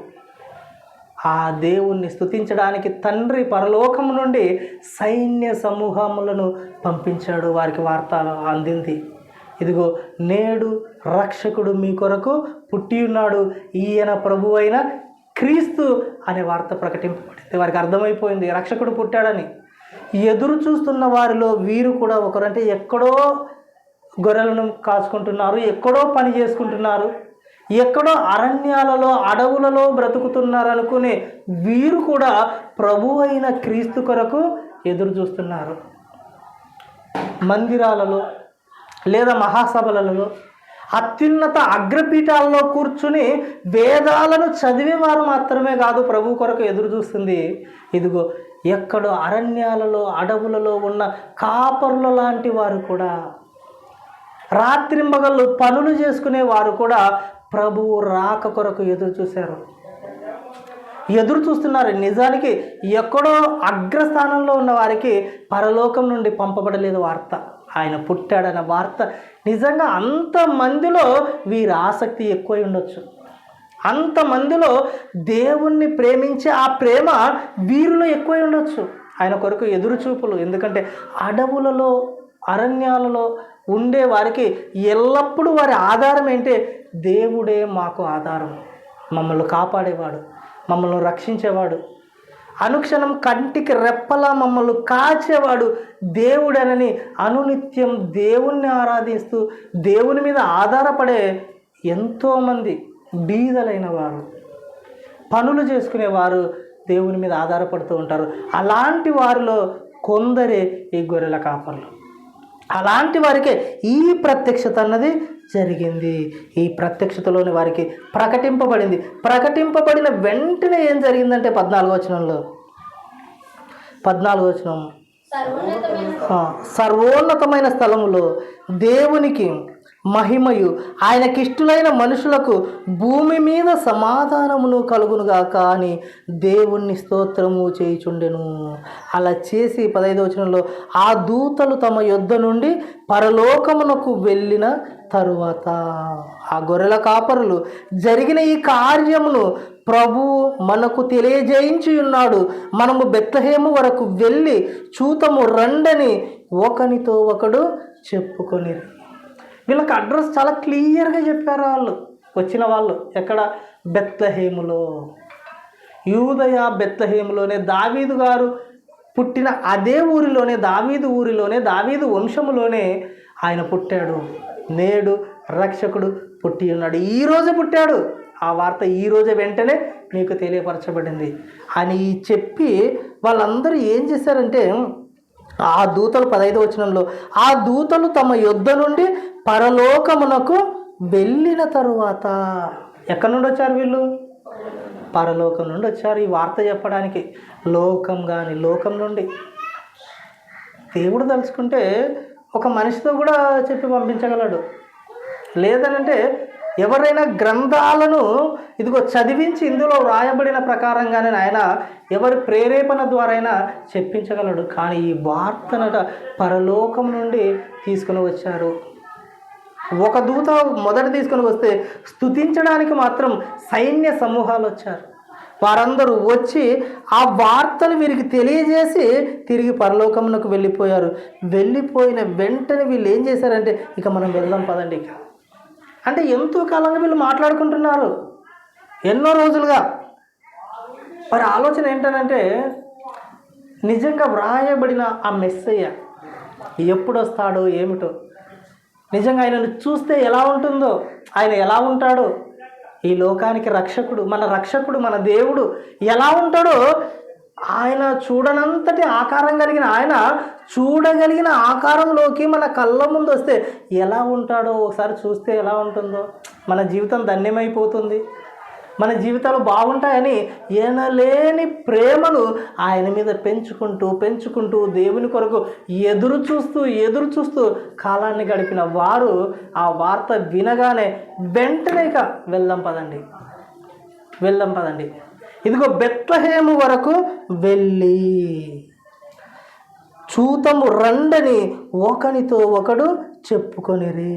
ఆ దేవుణ్ణి స్తుతించడానికి తండ్రి పరలోకము నుండి సైన్య సమూహములను పంపించాడు. వారికి వార్త అందింది. ఇదిగో నేడు రక్షకుడు మీ కొరకు పుట్టి ఉన్నాడు, ఈయన ప్రభు అయిన క్రీస్తు అనే వార్త ప్రకటింపబడింది. వారికి అర్థమైపోయింది రక్షకుడు పుట్టాడని. ఎదురు చూస్తున్న వారిలో వీరు కూడా ఒకరంటే ఎక్కడో గొర్రెలను కాచుకుంటున్నారు, ఎక్కడో పని చేసుకుంటున్నారు, ఎక్కడో అరణ్యాలలో అడవులలో బ్రతుకుతున్నారు అనుకునే వీరు కూడా ప్రభు అయిన క్రీస్తు కొరకు ఎదురు చూస్తున్నారు. మందిరాలలో లేదా మహాసభలలో అత్యున్నత అగ్రపీఠాల్లో కూర్చుని వేదాలను చదివేవారు మాత్రమే కాదు ప్రభు కొరకు ఎదురు చూస్తుంది. ఇదిగో ఎక్కడో అరణ్యాలలో అడవులలో ఉన్న కాపరుల లాంటి వారు కూడా, రాత్రింబగళ్ళు పనులు చేసుకునే వారు కూడా ప్రభువు రాక కొరకు ఎదురు చూస్తున్నారు. నిజానికి ఎక్కడో అగ్రస్థానంలో ఉన్న వారికి పరలోకం నుండి పంపబడలేదు వార్త. ఆయన పుట్టాడన్న వార్త నిజంగా అంతమందిలో వీరి ఆసక్తి ఎక్కువై ఉండొచ్చు. అంతమందిలో దేవుణ్ణి ప్రేమించే ఆ ప్రేమ వీరిలో ఎక్కువై ఉండొచ్చు. ఆయన కొరకు ఎదురు చూపులు. ఎందుకంటే అడవులలో అరణ్యాలలో ఉండే వారికి ఎల్లప్పుడూ వారి ఆధారం ఏంటి? దేవుడే మాకు ఆధారం, మమ్మల్ని కాపాడేవాడు, మమ్మల్ని రక్షించేవాడు, అనుక్షణం కంటికి రెప్పలా మమ్మల్ని కాచేవాడు దేవుడనని అనునిత్యం దేవుణ్ణి ఆరాధిస్తూ దేవుని మీద ఆధారపడే ఎంతోమంది బీదలైన వారు, పనులు చేసుకునేవారు దేవుని మీద ఆధారపడుతూ ఉంటారు. అలాంటి వారిలో కొందరే ఈ గొర్రెల కాపర్లు. అలాంటి వారికే ఈ ప్రత్యక్షత అన్నది జరిగింది. ఈ ప్రత్యక్షతలోని వారికి ప్రకటింపబడింది. ప్రకటింపబడిన వెంటనే ఏం జరిగిందంటే 14వ వచనంలో, 14వ వచనం, సర్వోన్నతమైన స్థలములో దేవునికి మహిమయు ఆయనకిష్టులైన మనుషులకు భూమి మీద సమాధానమును కలుగునుగాక అని దేవుణ్ణి స్తోత్రము చేయుచుండెను. అలా చేసి 15వ వచనంలో, ఆ దూతలు తమ యొద్ద నుండి పరలోకమునకు వెళ్ళిన తరువాత, ఆ గొర్రెల కాపరులు జరిగిన ఈ కార్యమును ప్రభువు మనకు తెలియజేయించి ఉన్నాడు, మనము బెత్లెహేము వరకు వెళ్ళి చూతము రండని ఒకనితో ఒకడు చెప్పుకొని. వీళ్ళకి అడ్రస్ చాలా క్లియర్గా చెప్పారు వాళ్ళు, వచ్చిన వాళ్ళు. ఎక్కడ? బెత్లెహేములో, యూదయ బెత్లెహేములోనే దావీదు గారు పుట్టిన అదే ఊరిలోనే, దావీదు ఊరిలోనే, దావీదు వంశములోనే ఆయన పుట్టాడు. నేడు రక్షకుడు పుట్టి ఉన్నాడు, ఈరోజు పుట్టాడు. ఆ వార్త ఈరోజే వెంటనే మీకు తెలియపరచబడింది అని చెప్పి వాళ్ళందరూ ఏం చేశారంటే, ఆ దూతలు 15వ వచనంలో, ఆ దూతలు తమ యొద్ద నుండి పరలోకమునకు వెళ్ళిన తరువాత, ఎక్కడి నుండి వచ్చారు వీళ్ళు? పరలోకం నుండి వచ్చారు ఈ వార్త చెప్పడానికి. లోకం నుండి దేవుడు తలుచుకుంటే ఒక మనిషితో కూడా చెప్పి పంపించగలడు. లేదనంటే ఎవరైనా గ్రంథాలను ఇదిగో చదివించి ఇందులో వ్రాయబడిన ప్రకారంగానే ఆయన ఎవరి ప్రేరేపణ ద్వారా అయినా చెప్పించగలడు. కానీ ఈ వార్తనట పరలోకం నుండి తీసుకుని వచ్చారు. ఒక దూత మొదట తీసుకొని వస్తే స్తుతించడానికి మాత్రం సైన్య సమూహాలు వచ్చారు. వారందరూ వచ్చి ఆ వార్తను వీరికి తెలియజేసి తిరిగి పరలోకమునకు వెళ్ళిపోయారు. వెళ్ళిపోయిన వెంటనే వీళ్ళు ఏం చేశారంటే, ఇక మనం వెళ్దాం పదండి ఇక అంటే, ఎంతో కాలంగా వీళ్ళు మాట్లాడుకుంటున్నారు, ఎన్నో రోజులుగా. మరి ఆలోచన ఏంటనంటే, నిజంగా వ్రాయబడిన ఆ మెస్సయ్య ఎప్పుడు వస్తాడో ఏమిటో, నిజంగా ఆయనను చూస్తే ఎలా ఉంటుందో, ఆయన ఎలా ఉంటాడో, ఈ లోకానికి రక్షకుడు, మన రక్షకుడు, మన దేవుడు ఎలా ఉంటాడో, ఆయన చూడనంతటి ఆకారం కలిగిన ఆయన చూడగలిగిన ఆకారంలోకి మన కళ్ళ ముందు వస్తే ఎలా ఉంటాడో ఒకసారి చూస్తే ఎలా ఉంటుందో, మన జీవితం ధన్యమైపోతుంది, మన జీవితాలు బాగుంటాయని ఎనలేని ప్రేమను ఆయన మీద పెంచుకుంటూ దేవుని కొరకు ఎదురు చూస్తూ కాలాన్ని గడిపిన వారు ఆ వార్త వినగానే వెంటనే వెళ్దాం పదండి ఇదిగో బెత్లెహేము వరకు వెళ్ళి చూతము రండని ఒకనితో ఒకడు చెప్పుకొనిరి.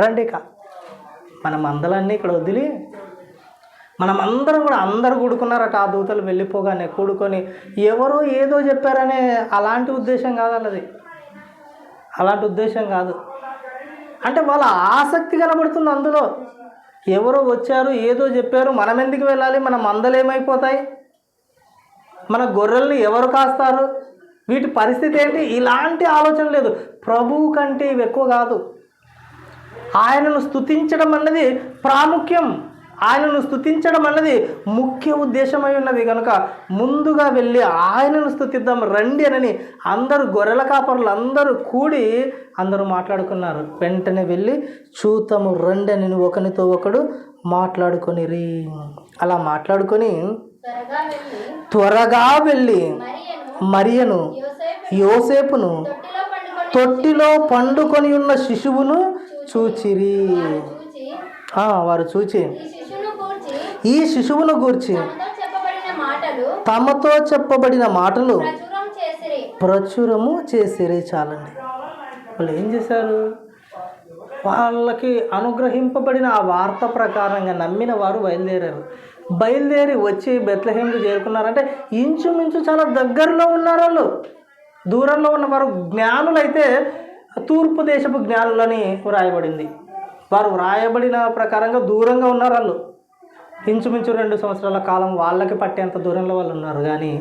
రండి మనం అందలన్నీ ఇక్కడ వదిలి మనమందరం కూడా అందరూ కూడుకున్నారట. ఆ దూతలు వెళ్ళిపోగానే కూడుకొని ఎవరో ఏదో చెప్పారనే అలాంటి ఉద్దేశం కాదు, అలాంటి ఉద్దేశం కాదు. అంటే వాళ్ళ ఆసక్తి కనబడుతుంది అందులో. ఎవరో వచ్చారు, ఏదో చెప్పారు, మనం ఎందుకు వెళ్ళాలి, మన మందలు ఏమైపోతాయి, మన గొర్రెల్ని ఎవరు కాస్తారు, వీటి పరిస్థితి ఏంటి, ఇలాంటి ఆలోచన లేదు. ప్రభువు కంటే ఇవి ఎక్కువ కాదు. ఆయనను స్తుతించడం అన్నది ప్రాముఖ్యం, ఆయనను స్తుతించడం అన్నది ముఖ్య ఉద్దేశమై ఉన్నది కనుక ముందుగా వెళ్ళి ఆయనను స్తుతిద్దాం రండి అని అందరూ గొర్రెల కాపరులు అందరూ కూడి అందరూ మాట్లాడుకున్నారు. వెంటనే వెళ్ళి చూతము రండి అని ఒకనితో ఒకడు మాట్లాడుకొనిరి. అలా మాట్లాడుకొని త్వరగా వెళ్ళి మరియను యోసేపును తొట్టిలో పండుకొని ఉన్న శిశువును చూచిరి. వారు చూచి ఈ శిశువును గూర్చి తమతో చెప్పబడిన మాటలు ప్రచురము చేసిరి. చాలండి. వాళ్ళు ఏం చేశారు? వాళ్ళకి అనుగ్రహింపబడిన ఆ వార్త ప్రకారంగా నమ్మిన వారు బయలుదేరి వచ్చి బెత్లెహేముకు చేరుకున్నారంటే ఇంచుమించు చాలా దగ్గరలో ఉన్నారు వాళ్ళు. దూరంలో ఉన్నవారు జ్ఞానులైతే తూర్పు దేశపు జ్ఞానులని వ్రాయబడింది. వారు వ్రాయబడిన ప్రకారంగా దూరంగా ఉన్నారు. వాళ్ళు ఇంచుమించు 2 సంవత్సరాల కాలం వాళ్ళకి పట్టేంత దూరంలో వాళ్ళు ఉన్నారు. కానీ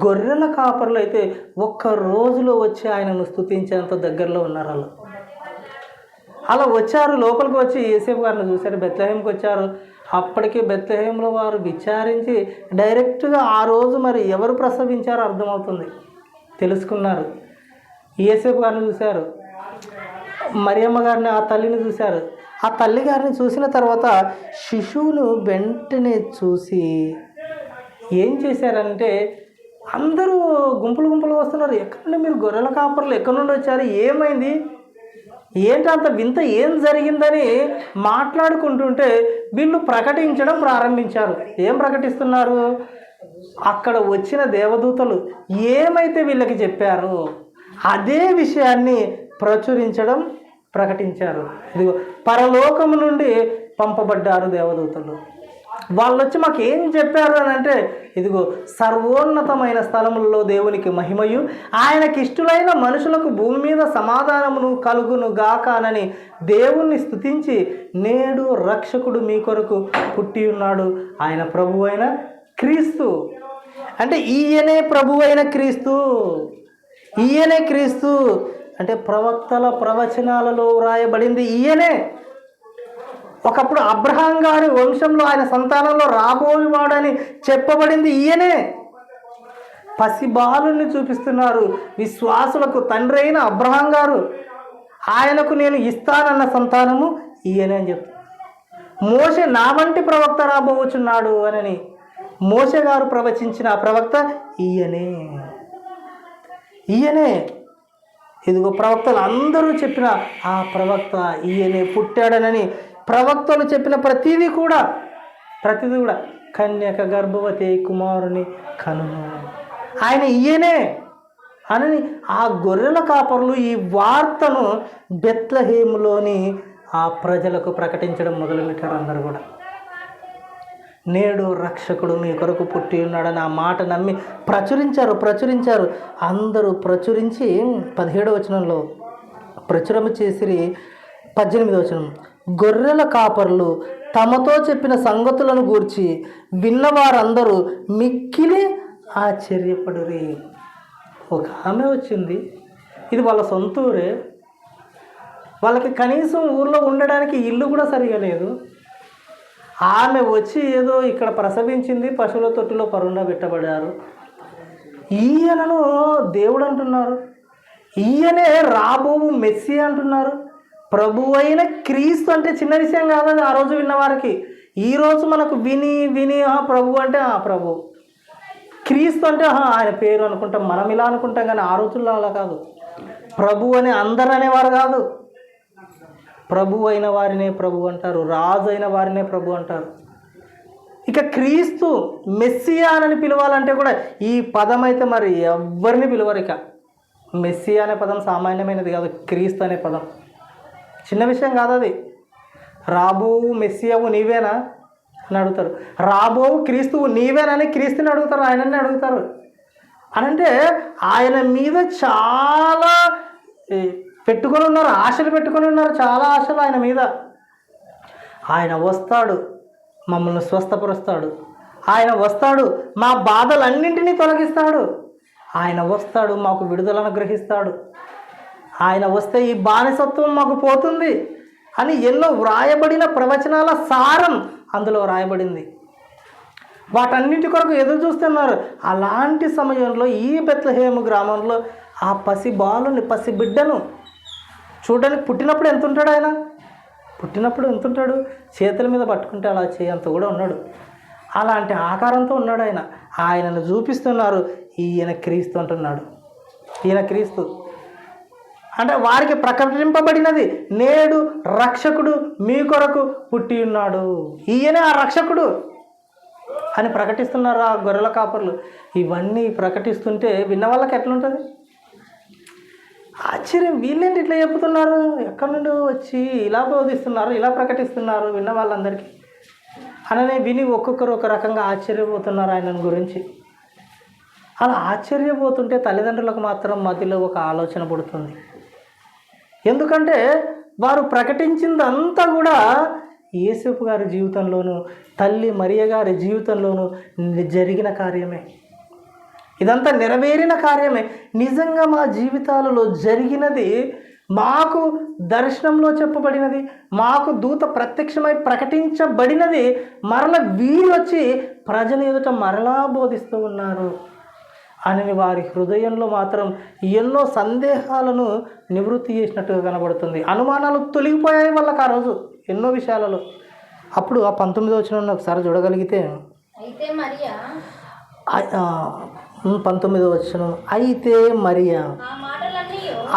గొర్రెల కాపరులు అయితే ఒక్క రోజులో వచ్చి ఆయనను స్తుతించేంత దగ్గరలో ఉన్నారు. వాళ్ళు అలా వచ్చారు, లోపలికి వచ్చి యేసేపు గారిని చూశారు. బెత్లెహేంకి వచ్చారు. అప్పటికే బెత్లెహేంలో వారు విచారించి డైరెక్ట్గా ఆ రోజు మరి ఎవరు ప్రసవించారో అర్థమవుతుంది, తెలుసుకున్నారు. యేసేపు గారిని చూశారు, మరియమ్మ గారిని, ఆ తల్లిని చూశారు. ఆ తల్లి గారిని చూసిన తర్వాత శిశువును వెంటనే చూసి ఏం చేశారంటే, అందరూ గుంపులు గుంపులు వస్తున్నారు. ఎక్కడి మీరు గొర్రెల కాపర్లు ఎక్కడి నుండి వచ్చారు, ఏమైంది, ఏంటి అంత వింత, ఏం జరిగిందని మాట్లాడుకుంటుంటే వీళ్ళు ప్రకటించడం ప్రారంభించారు. ఏం ప్రకటిస్తున్నారు? అక్కడ వచ్చిన దేవదూతలు ఏమైతే వీళ్ళకి చెప్పారో అదే విషయాన్ని ప్రకటించారు. ఇదిగో పరలోకము నుండి పంపబడ్డారు దేవదూతలు. వాళ్ళు వచ్చి మాకు ఏం చెప్పారు అని అంటే, ఇదిగో సర్వోన్నతమైన స్థలములలో దేవునికి మహిమయు, ఆయనకి ఇష్టలైన మనుషులకు భూమి మీద సమాధానమును కలుగును గాకానని దేవుణ్ణి స్తుతించి, నేడు రక్షకుడు మీ కొరకు పుట్టి ఉన్నాడు, ఆయన ప్రభు అయిన క్రీస్తు. అంటే ఈయనే ప్రభు అయిన క్రీస్తు, ఈయనే క్రీస్తు. అంటే ప్రవక్తల ప్రవచనాలలో వ్రాయబడింది ఈయనే. ఒకప్పుడు అబ్రహాం గారి వంశంలో ఆయన సంతానంలో రాబోయేవాడని చెప్పబడింది ఈయనే. పసిబాలుని చూపిస్తున్నారు. విశ్వాసులకు తండ్రి అయిన అబ్రహాం గారు, ఆయనకు నేను ఇస్తానన్న సంతానము ఈయనే అని చెప్తారు. మోషే నా వంటి ప్రవక్త రాబోచున్నాడు అని మోషే గారు ప్రవచించిన ఆ ప్రవక్త ఈయనే. ఇదిగో ప్రవక్తలు అందరూ చెప్పిన ఆ ప్రవక్త ఈయనే పుట్టాడనని ప్రవక్తలు చెప్పిన ప్రతిదీ కూడా కన్యక గర్భవతి కుమారుని కనును, ఆయన ఈయనే అని ఆ గొర్రెల కాపరులు ఈ వార్తను బెత్లెహేములోని ఆ ప్రజలకు ప్రకటించడం మొదలుపెట్టారు. అందరూ కూడా నేడు రక్షకుడు మీ కొరకు పుట్టి ఉన్నాడని ఆ మాట నమ్మి ప్రచురించారు. అందరూ ప్రచురించి 17వ వచనంలో ప్రచురము చేసిరి. 18వ వచనం, గొర్రెల కాపరులు తమతో చెప్పిన సంగతులను గూర్చి విన్నవారందరూ మిక్కిలి ఆశ్చర్యపడురి. ఒక ఆమె వచ్చింది, ఇది వాళ్ళ సొంత ఊరే, వాళ్ళకి కనీసం ఊర్లో ఉండడానికి ఇల్లు కూడా సరిగా లేదు. ఆమె వచ్చి ఏదో ఇక్కడ ప్రసవించింది, పశువుల తొట్టిలో పరుండా పెట్టబడ్డారు. ఈయనను దేవుడు అంటున్నారు, ఈయనే రాబోవు మెస్సీ అంటున్నారు. ప్రభు అయిన క్రీస్తు అంటే చిన్న విషయం కాదు ఆ రోజు విన్నవారికి. ఈరోజు మనకు విని ప్రభు అంటే ప్రభు, క్రీస్తు అంటే ఆయన పేరు అనుకుంటాం, మనం ఇలా అనుకుంటాం. కానీ ఆ రోజుల్లో అలా కాదు. ప్రభు అని అందరు అనేవారు కాదు. ప్రభు అయిన వారినే ప్రభు అంటారు, రాజు అయిన వారినే ప్రభు అంటారు. ఇక క్రీస్తు మెస్సియా అని పిలవాలంటే కూడా ఈ పదం అయితే మరి ఎవరిని పిలవరు. ఇక మెస్సియా అనే పదం సామాన్యమైనది కాదు, క్రీస్తు అనే పదం చిన్న విషయం కాదు. అది రాబోవు మెస్సియావు నీవేనా అని అడుగుతారు, రాబోవు క్రీస్తువు నీవేనని క్రీస్తుని అడుగుతారు, ఆయనని అడుగుతారు. అనంటే ఆయన మీద చాలా పెట్టుకొని ఉన్నారు, ఆశలు పెట్టుకొని ఉన్నారు, చాలా ఆశలు ఆయన మీద. ఆయన వస్తాడు, మమ్మల్ని స్వస్థపరుస్తాడు, ఆయన వస్తాడు, మా బాధలన్నింటినీ తొలగిస్తాడు, ఆయన వస్తాడు, మాకు విడుదలను గ్రహిస్తాడు, ఆయన వస్తే ఈ బానిసత్వం మాకు పోతుంది అని ఎన్నో వ్రాయబడిన ప్రవచనాల సారం అందులో వ్రాయబడింది. వాటన్నింటి కొరకు ఎదురు చూస్తున్నారు. అలాంటి సమయంలో ఈ బెత్లెహేము గ్రామంలో ఆ పసిబిడ్డను చూడడానికి పుట్టినప్పుడు ఎంత ఉంటాడు ఆయన? పుట్టినప్పుడు ఎంత ఉంటాడు? చేతుల మీద పట్టుకుంటే అలా చేయంత కూడా ఉన్నాడు. అలాంటి ఆకారంతో ఉన్నాడు ఆయన. ఆయనను చూపిస్తున్నారు, ఈయన క్రీస్తు అంటున్నాడు. ఈయన క్రీస్తు అంటే వారికి ప్రకటింపబడినది, నేడు రక్షకుడు మీ కొరకు పుట్టి ఉన్నాడు, ఈయనే ఆ రక్షకుడు అని ప్రకటిస్తున్నారు ఆ గొర్రెల కాపర్లు. ఇవన్నీ ప్రకటిస్తుంటే విన్న వాళ్ళకి ఎట్లుంటుంది? ఆశ్చర్యం, వీళ్ళేంటి ఇట్లా చెప్తున్నారు, ఎక్కడి నుండి వచ్చి ఇలా బోధిస్తున్నారు, ఇలా ప్రకటిస్తున్నారు విన్న వాళ్ళందరికీ అననే విని ఒక్కొక్కరు ఒక రకంగా ఆశ్చర్యపోతున్నారు ఆయన గురించి. అలా ఆశ్చర్యపోతుంటే తల్లిదండ్రులకు మాత్రం మధ్యలో ఒక ఆలోచన పుడుతుంది. ఎందుకంటే వారు ప్రకటించిందంతా కూడా యేసేపు గారి జీవితంలోనూ తల్లి మరియ గారి జీవితంలోనూ జరిగిన కార్యమే. ఇదంతా నెరవేరిన కార్యమే. నిజంగా మా జీవితాలలో జరిగినది, మాకు దర్శనంలో చెప్పబడినది, మాకు దూత ప్రత్యక్షమై ప్రకటించబడినది మరల వీరు వచ్చి ప్రజల ఎదుట మరలా బోధిస్తూ ఉన్నారు అని వారి హృదయంలో మాత్రం ఎన్నో సందేహాలను నివృత్తి చేసినట్టుగా కనబడుతుంది. అనుమానాలు తొలగిపోయాయి వాళ్ళకి ఆ రోజు ఎన్నో విషయాలలో. అప్పుడు ఆ 19వ వచనం ఒకసారి చూడగలిగితే, 19వ వచనం, అయితే మరియా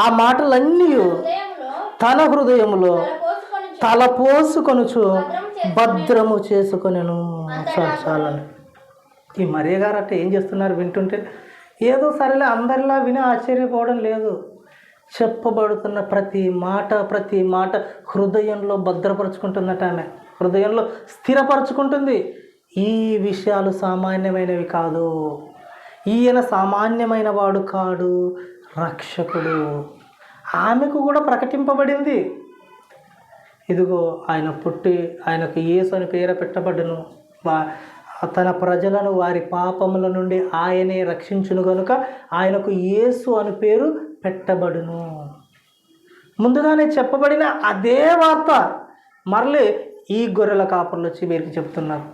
ఆ మాటలన్నీ తన హృదయములో తలపోసుకొనుచు భద్రము చేసుకొనెను. చాలని ఈ మరియ గారు అంటే ఏం చేస్తున్నారు వింటుంటే? ఏదో సరేలే అందరిలా విని ఆశ్చర్యపోవడం లేదు. చెప్పబడుతున్న ప్రతి మాట హృదయంలో భద్రపరుచుకుంటుందట. ఆమె హృదయంలో స్థిరపరచుకుంటుంది. ఈ విషయాలు సామాన్యమైనవి కాదు, ఈయన సామాన్యమైన వాడు కాడు, రక్షకుడు. ఆమెకు కూడా ప్రకటింపబడింది, ఇదిగో ఆయన పుట్టి ఆయనకు యేసు అని పేరు పెట్టబడును, తన ప్రజలను వారి పాపముల నుండి ఆయనే రక్షించును గనుక ఆయనకు యేసు అని పేరు పెట్టబడును. ముందుగానే చెప్పబడిన అదే వార్త మరలి ఈ గొర్రెల కాపర్లు వచ్చి వీరికి చెప్తున్నారు.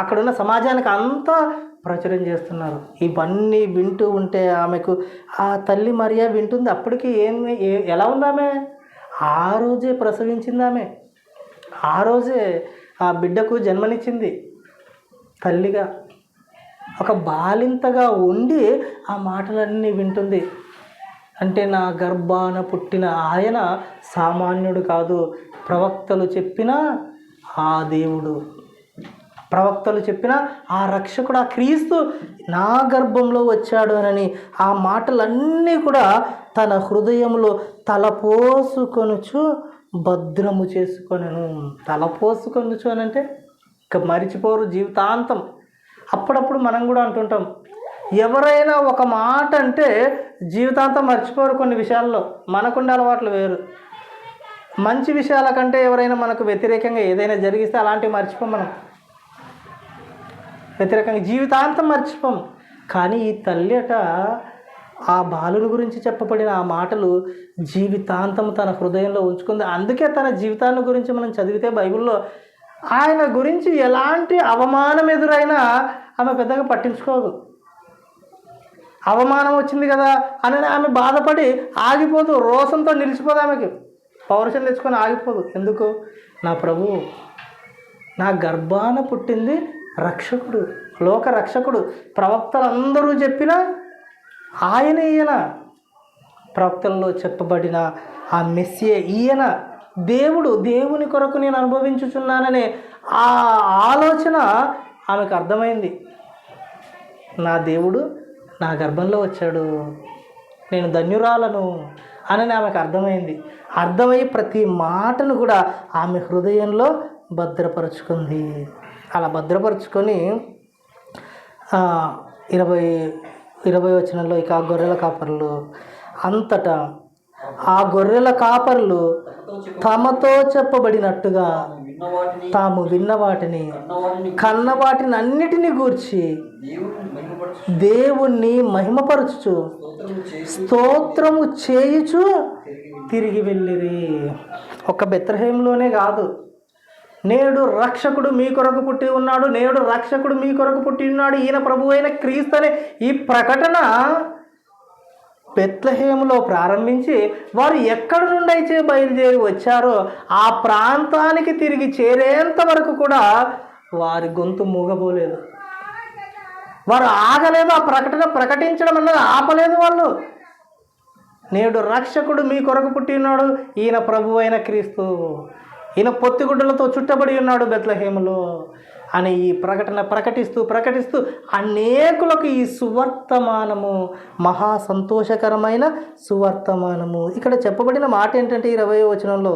అక్కడున్న సమాజానికి అంతా ప్రచురం చేస్తున్నారు. ఇవన్నీ వింటూ ఉంటే ఆమెకు, ఆ తల్లి మరియా వింటుంది. అప్పటికి ఎలా ఉంది ఆమె? ఆ రోజే ప్రసవించింది ఆమె, ఆ రోజే ఆ బిడ్డకు జన్మనిచ్చింది. తల్లిగా ఒక బాలింతగా ఉండి ఆ మాటలన్నీ వింటుంది. అంటే నా గర్భాన పుట్టిన ఆయన సామాన్యుడు కాదు, ప్రవక్తలు చెప్పిన ఆ దేవుడు, ప్రవక్తలు చెప్పిన ఆ రక్షకుడు, ఆ క్రీస్తు నా గర్భంలో వచ్చాడు అని ఆ మాటలన్నీ కూడా తన హృదయంలో తలపోసుకొనుచు భద్రము చేసుకొనెను. తలపోసుకొనుచు అని అంటే ఇక మరిచిపోరు జీవితాంతం. అప్పుడప్పుడు మనం కూడా అంటుంటాం, ఎవరైనా ఒక మాట అంటే జీవితాంతం మర్చిపోరు. కొన్ని విషయాల్లో మనకుండే అలవాట్లు వేరు. మంచి విషయాల కంటే ఎవరైనా మనకు వ్యతిరేకంగా ఏదైనా జరిగిస్తే అలాంటివి మర్చిపోం. మనం వ్యతిరేకంగా జీవితాంతం మర్చిపోం. కానీ ఈ తల్లి అట ఆ బాలుని గురించి చెప్పబడిన ఆ మాటలు జీవితాంతం తన హృదయంలో ఉంచుకుంది. అందుకే తన జీవితాన్ని గురించి మనం చదివితే బైబిల్లో ఆయన గురించి ఎలాంటి అవమానం ఎదురైనా ఆమె పెద్దగా పట్టించుకోదు. అవమానం వచ్చింది కదా అని ఆమె బాధపడి ఆగిపోదు, రోషంతో నిలిచిపోదు. ఆమెకి పౌరుషం తెచ్చుకొని ఆగిపోదు. ఎందుకు? నా ప్రభువు నా గర్భాన పుట్టింది రక్షకుడు, లోక రక్షకుడు, ప్రవక్తలందరూ చెప్పిన ఆయన, ఈయన ప్రవక్తల్లో చెప్పబడిన ఆ మెస్సియే ఈయన, దేవుడు, దేవుని కొరకు నేను అనుభవించుచున్నాననే ఆ ఆలోచన ఆమెకు అర్థమైంది. నా దేవుడు నా గర్భంలో వచ్చాడు, నేను ధన్యురాలను అని ఆమెకు అర్థమైంది. అర్థమై ప్రతి మాటను కూడా ఆమె హృదయంలో భద్రపరుచుకుంది. అలా భద్రపరుచుకొని 20 వచనంలో ఇక ఆ గొర్రెల కాపర్లు అంతటా ఆ గొర్రెల కాపర్లు తమతో చెప్పబడినట్టుగా తాము విన్న వాటిని కన్న వాటిని అన్నిటినీ గూర్చి దేవుణ్ణి మహిమపరచుచు స్తోత్రము చేయుచు తిరిగి వెళ్ళిరి. ఒక బెత్లెహేములోనే కాదు, నేడు రక్షకుడు మీ కొరకు పుట్టి ఉన్నాడు, నేడు రక్షకుడు మీ కొరకు పుట్టి ఉన్నాడు, ఈయన ప్రభువు అయిన క్రీస్తు అనే ఈ ప్రకటన బెత్లెహేములో ప్రారంభించి వారు ఎక్కడి నుండి అయితే బయలుదేరి వచ్చారో ఆ ప్రాంతానికి తిరిగి చేరేంత వరకు కూడా వారి గొంతు మూగబోలేదు, వారు ఆగలేదు. ఆ ప్రకటన ప్రకటించడం అన్నది ఆపలేదు వాళ్ళు. నేడు రక్షకుడు మీ కొరకు పుట్టి ఉన్నాడు, ఈయన ప్రభువు అయిన క్రీస్తు, ఈయన పొత్తిగుడ్డలతో చుట్టబడి ఉన్నాడు బెత్లెహేములో అని ఈ ప్రకటన ప్రకటిస్తూ అనేకులకు ఈ సువర్తమానము మహా సంతోషకరమైన సువర్తమానము. ఇక్కడ చెప్పబడిన మాట ఏంటంటే 20వ వచనంలో,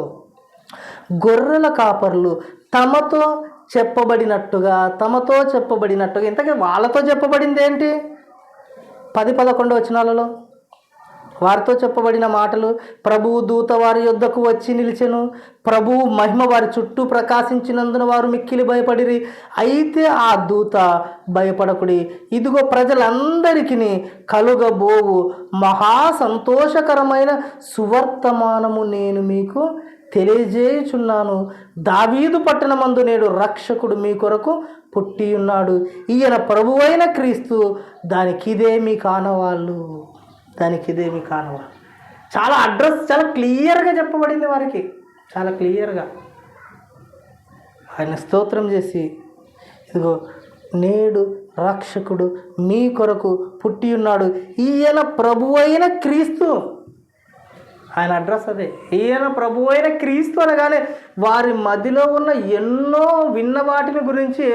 గొర్రెల కాపర్లు తమతో చెప్పబడినట్టుగా ఇంతకీ వాళ్ళతో చెప్పబడింది ఏంటి? 10-11 వచనాలలో వారితో చెప్పబడిన మాటలు, ప్రభువు దూత వారి యొద్దకు వచ్చి నిలిచెను, ప్రభువు మహిమ వారి చుట్టూ ప్రకాశించినందున వారు మిక్కిలి భయపడిరి. అయితే ఆ దూత, భయపడకుడి, ఇదిగో ప్రజలందరికీ కలుగబోవు మహా సంతోషకరమైన సువర్తమానము నేను మీకు తెలియజేయుచున్నాను. దావీదు పట్టణమందు నేడు రక్షకుడు మీ కొరకు పుట్టి ఉన్నాడు. ఈయన ప్రభువైన క్రీస్తు. దానికిదే మీ కానవాళ్ళు. చాలా అడ్రస్ చాలా క్లియర్గా చెప్పబడింది వారికి, చాలా క్లియర్గా. ఆయన స్తోత్రం చేసి, ఇదిగో నేడు రక్షకుడు మీ కొరకు పుట్టి ఉన్నాడు, ఈయన ప్రభువైన క్రీస్తు. ఆయన అడ్రస్ అదే, ఈయన ప్రభువైన క్రీస్తు అనగానే వారి మధ్యలో ఉన్న ఎన్నో విన్న వాటిని గురించి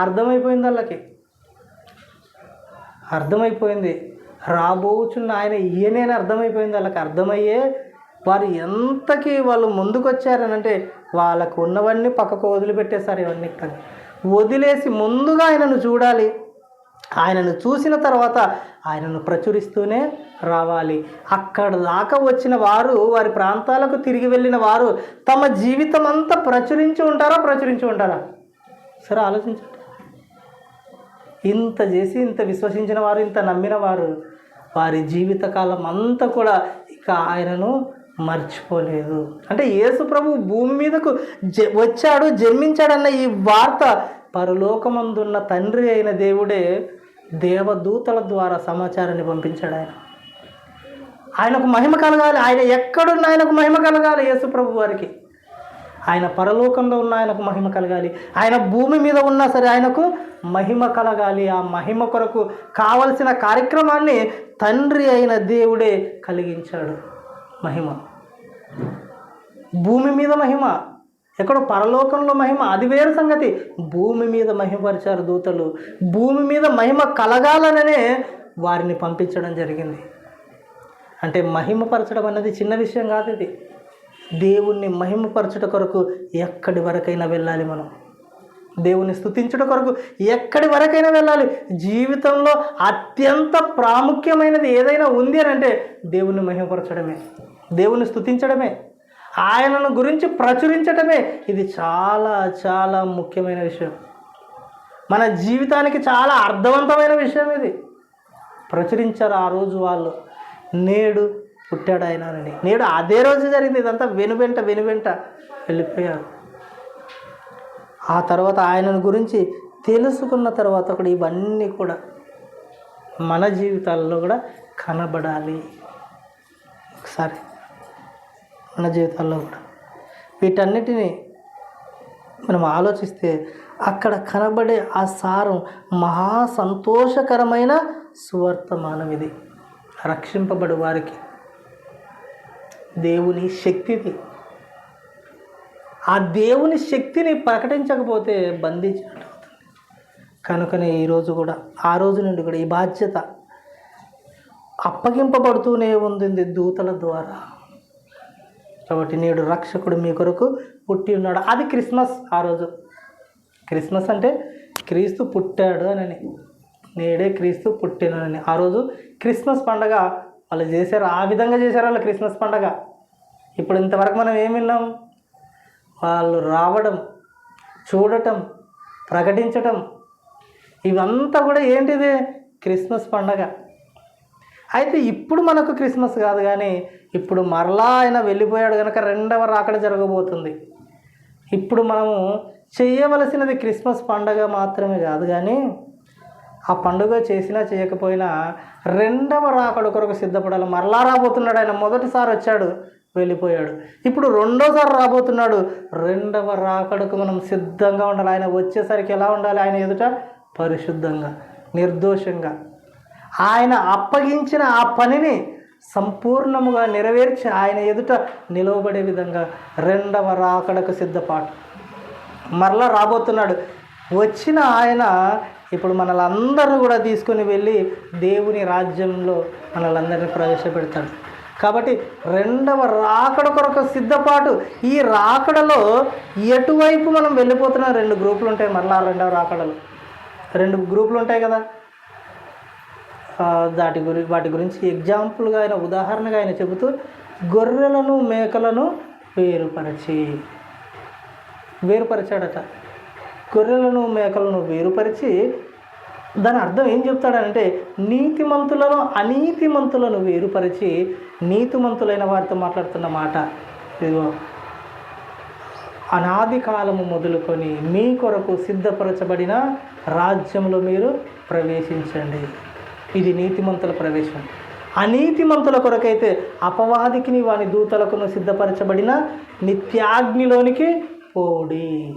అర్థమైపోయింది. రాబోచున్న ఆయన ఈయనేని అర్థమైపోయింది. వాళ్ళకి అర్థమయ్యే వారు ఎంతకి వాళ్ళు ముందుకు వచ్చారనంటే వాళ్ళకు ఉన్నవన్నీ పక్కకు వదిలిపెట్టేశారు. ఇవన్నీ వదిలేసి ముందుగా ఆయనను చూడాలి. ఆయనను చూసిన తర్వాత ఆయనను ప్రచురిస్తూనే రావాలి. అక్కడ దాకా వచ్చిన వారు, వారి ప్రాంతాలకు తిరిగి వెళ్ళిన వారు తమ జీవితం అంతా ప్రచురించి ఉంటారా? సరే ఆలోచించండి. ఇంత చేసి, ఇంత విశ్వసించిన వారు, ఇంత నమ్మిన వారు, వారి జీవితకాలం అంతా కూడా ఇక ఆయనను మర్చిపోలేదు. అంటే యేసు ప్రభు భూమి మీదకు వచ్చాడు, జన్మించాడన్న ఈ వార్త పరలోకమందున్న తండ్రి అయిన దేవుడే దేవదూతల ద్వారా సమాచారాన్ని పంపించాడు. ఆయనకు మహిమ కలగాలి. ఆయన ఎక్కడున్న ఆయనకు మహిమ కలగాలి. యేసు ప్రభు వారికి ఆయన పరలోకంలో ఉన్న ఆయనకు మహిమ కలగాలి, ఆయన భూమి మీద ఉన్నా సరే ఆయనకు మహిమ కలగాలి. ఆ మహిమ కొరకు కావలసిన కార్యక్రమాన్ని తండ్రి అయిన దేవుడే కలిగించాడు. మహిమ భూమి మీద మహిమ, ఎక్కడో పరలోకంలో మహిమ అది వేరు సంగతి. భూమి మీద మహిమపరిచారు దూతలు. భూమి మీద మహిమ కలగాలననే వారిని పంపించడం జరిగింది. అంటే మహిమపరచడం అన్నది చిన్న విషయం కాదు. ఇది దేవుణ్ణి మహిమపరచుట కొరకు ఎక్కడి వరకైనా వెళ్ళాలి. మనం దేవుని స్తుతించుట కొరకు ఎక్కడి వరకైనా వెళ్ళాలి. జీవితంలో అత్యంత ప్రాముఖ్యమైనది ఏదైనా ఉంది అని అంటే దేవుణ్ణి మహిమపరచడమే, దేవుని స్తుతించడమే, ఆయనను గురించి ప్రచురించడమే. ఇది చాలా చాలా ముఖ్యమైన విషయం. మన జీవితానికి చాలా అర్థవంతమైన విషయం ఇది. ప్రచురించారు ఆ రోజు వాళ్ళు, నేడు పుట్టాడు ఆయన అని. నేడు అదే రోజు జరిగింది. ఇదంతా వెనువెంట వెళ్ళిపోయారు. ఆ తర్వాత ఆయనను గురించి తెలుసుకున్న తర్వాత కూడా ఇవన్నీ కూడా మన జీవితాల్లో కూడా కనబడాలి. ఒకసారి మన జీవితాల్లో కూడా వీటన్నిటిని మనం ఆలోచిస్తే అక్కడ కనబడే ఆ సారం మహా సంతోషకరమైన సువర్తమానం. ఇది రక్షింపబడు వారికి దేవుని శక్తిది. ఆ దేవుని శక్తిని ప్రకటించకపోతే బంధించినట్టు అవుతుంది. కనుకనే ఈరోజు కూడా, ఆ రోజు నుండి కూడా ఈ బాధ్యత అప్పగింపబడుతూనే ఉంది దూతల ద్వారా. కాబట్టి నేడు రక్షకుడు మీ కొరకు పుట్టి ఉన్నాడు. అది క్రిస్మస్. ఆ రోజు క్రిస్మస్ అంటే క్రీస్తు పుట్టాడు అని, నేడే క్రీస్తు పుట్టినని. ఆ రోజు క్రిస్మస్ పండగ వాళ్ళు చేశారు. ఆ విధంగా చేశారు వాళ్ళు క్రిస్మస్ పండగ. ఇప్పుడు ఇంతవరకు మనం ఏం విన్నాం? వాళ్ళు రావడం, చూడటం, ప్రకటించటం, ఇవంతా కూడా ఏంటిది? క్రిస్మస్ పండగ. అయితే ఇప్పుడు మనకు క్రిస్మస్ కాదు, కానీ ఇప్పుడు మరలా ఆయన వెళ్ళిపోయాడు కనుక రెండవ రాకడ జరగబోతుంది. ఇప్పుడు మనము చేయవలసినది క్రిస్మస్ పండగ మాత్రమే కాదు, కానీ ఆ పండుగ చేసినా చేయకపోయినా రెండవ రాకడ కొరకు సిద్ధపడాలి. మరలా రాబోతున్నాడు ఆయన. మొదటిసారి వచ్చాడు, వెళ్ళిపోయాడు. ఇప్పుడు రెండోసారి రాబోతున్నాడు. రెండవ రాకడకు మనం సిద్ధంగా ఉండాలి. ఆయన వచ్చేసరికి ఎలా ఉండాలి? ఆయన ఎదుట పరిశుద్ధంగా, నిర్దోషంగా, ఆయన అప్పగించిన ఆ పనిని సంపూర్ణముగా నెరవేర్చి ఆయన ఎదుట నిలవబడే విధంగా రెండవ రాకడకు సిద్ధపాటు. మరలా రాబోతున్నాడు. వచ్చిన ఆయన ఇప్పుడు మనలందరూ కూడా తీసుకొని వెళ్ళి దేవుని రాజ్యంలో మనలందరినీ ప్రవేశపెడతాడు. కాబట్టి రెండవ రాకడ కొరకు సిద్ధపాటు. ఈ రాకడలో ఎటువైపు మనం వెళ్ళిపోతున్నా రెండు గ్రూపులు ఉంటాయి. మరలా రెండవ రాకడలో రెండు గ్రూపులు ఉంటాయి కదా. వాటి గురించి ఎగ్జాంపుల్గా ఆయన ఉదాహరణగా ఆయన చెబుతూ గొర్రెలను మేకలను వేరుపరిచాడట. గొర్రెలను మేకలను వేరుపరిచి దాని అర్థం ఏం చెప్తాడంటే నీతిమంతులను అనీతిమంతులను వేరుపరిచి నీతిమంతులైన వారితో మాట్లాడుతున్న మాట. ఇదిగో అనాది కాలము మొదలుకొని మీ కొరకు సిద్ధపరచబడిన రాజ్యంలో మీరు ప్రవేశించండి. ఇది నీతిమంతుల ప్రవేశం. అనీతిమంతుల కొరకైతే అపవాదికిని వాని దూతలకును సిద్ధపరచబడిన నిత్యాగ్నిలోనికి పోడి.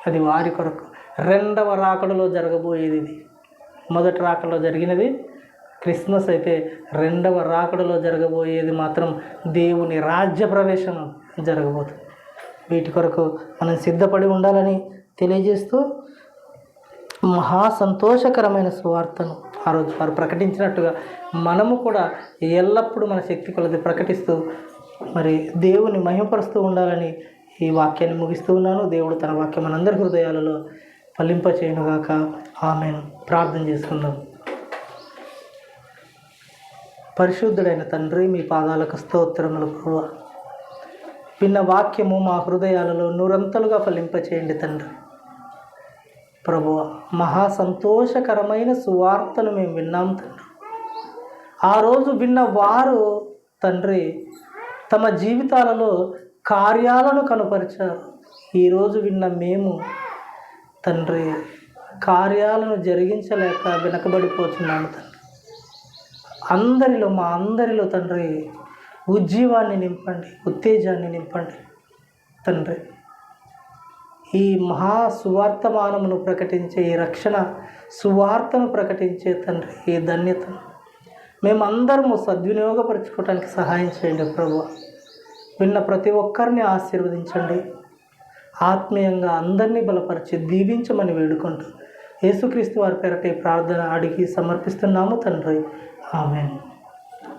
అది వారి కొరకు. రెండవ రాకడలో జరగబోయేది ఇది. మొదటి రాకడలో జరిగినది క్రిస్మస్ అయితే, రెండవ రాకడలో జరగబోయేది మాత్రం దేవుని రాజ్య ప్రవేశం జరగబోతుంది. వీటి కొరకు మనం సిద్ధపడి ఉండాలని తెలియజేస్తూ మహా సంతోషకరమైన సువార్తను ఆ రోజు వారు ప్రకటించినట్టుగా మనము కూడా ఎల్లప్పుడూ మన శక్తి కొలది ప్రకటిస్తూ మరి దేవుని మహిమపరుస్తూ ఉండాలని ఈ వాక్యాన్ని ముగిస్తూ ఉన్నాను. దేవుడు తన వాక్యం మనందరి హృదయాలలో ఫలింపచేయునుగాక. ఆమేన్. ప్రార్థన చేసుకుందాం. పరిశుద్ధుడైన తండ్రి, మీ పాదాలకు స్తోత్రములు ప్రభువా. విన్న వాక్యము మా హృదయాలలో నూరంతలుగా ఫలింపచేయండి తండ్రి. ప్రభువా, మహా సంతోషకరమైన సువార్తను మేము విన్నాం తండ్రి. ఆ రోజు విన్న వారు తండ్రి తమ జీవితాలలో కార్యాలను కనుపరిచారు. ఈరోజు విన్న మేము తండ్రి కార్యాలను జరిగించలేక వెనకబడిపోతున్నాము తండ్రి. మా అందరిలో తండ్రి ఉజ్జీవాన్ని నింపండి, ఉత్తేజాన్ని నింపండి తండ్రి. ఈ మహా సువార్తమానమును ప్రకటించే, ఈ రక్షణ సువార్తను ప్రకటించే తండ్రి ఈ ధన్యతను మేమందరము సద్వినియోగపరచుకోవడానికి సహాయం చేయండి ప్రభువా. విన్న ప్రతి ఒక్కరిని ఆశీర్వదించండి. ఆత్మీయంగా అందరినీ బలపరిచి దీవించమని వేడుకుంటూ యేసుక్రీస్తు వారి పేరట ప్రార్థన అడిగి సమర్పిస్తున్నాము తండ్రి. ఆమేన్.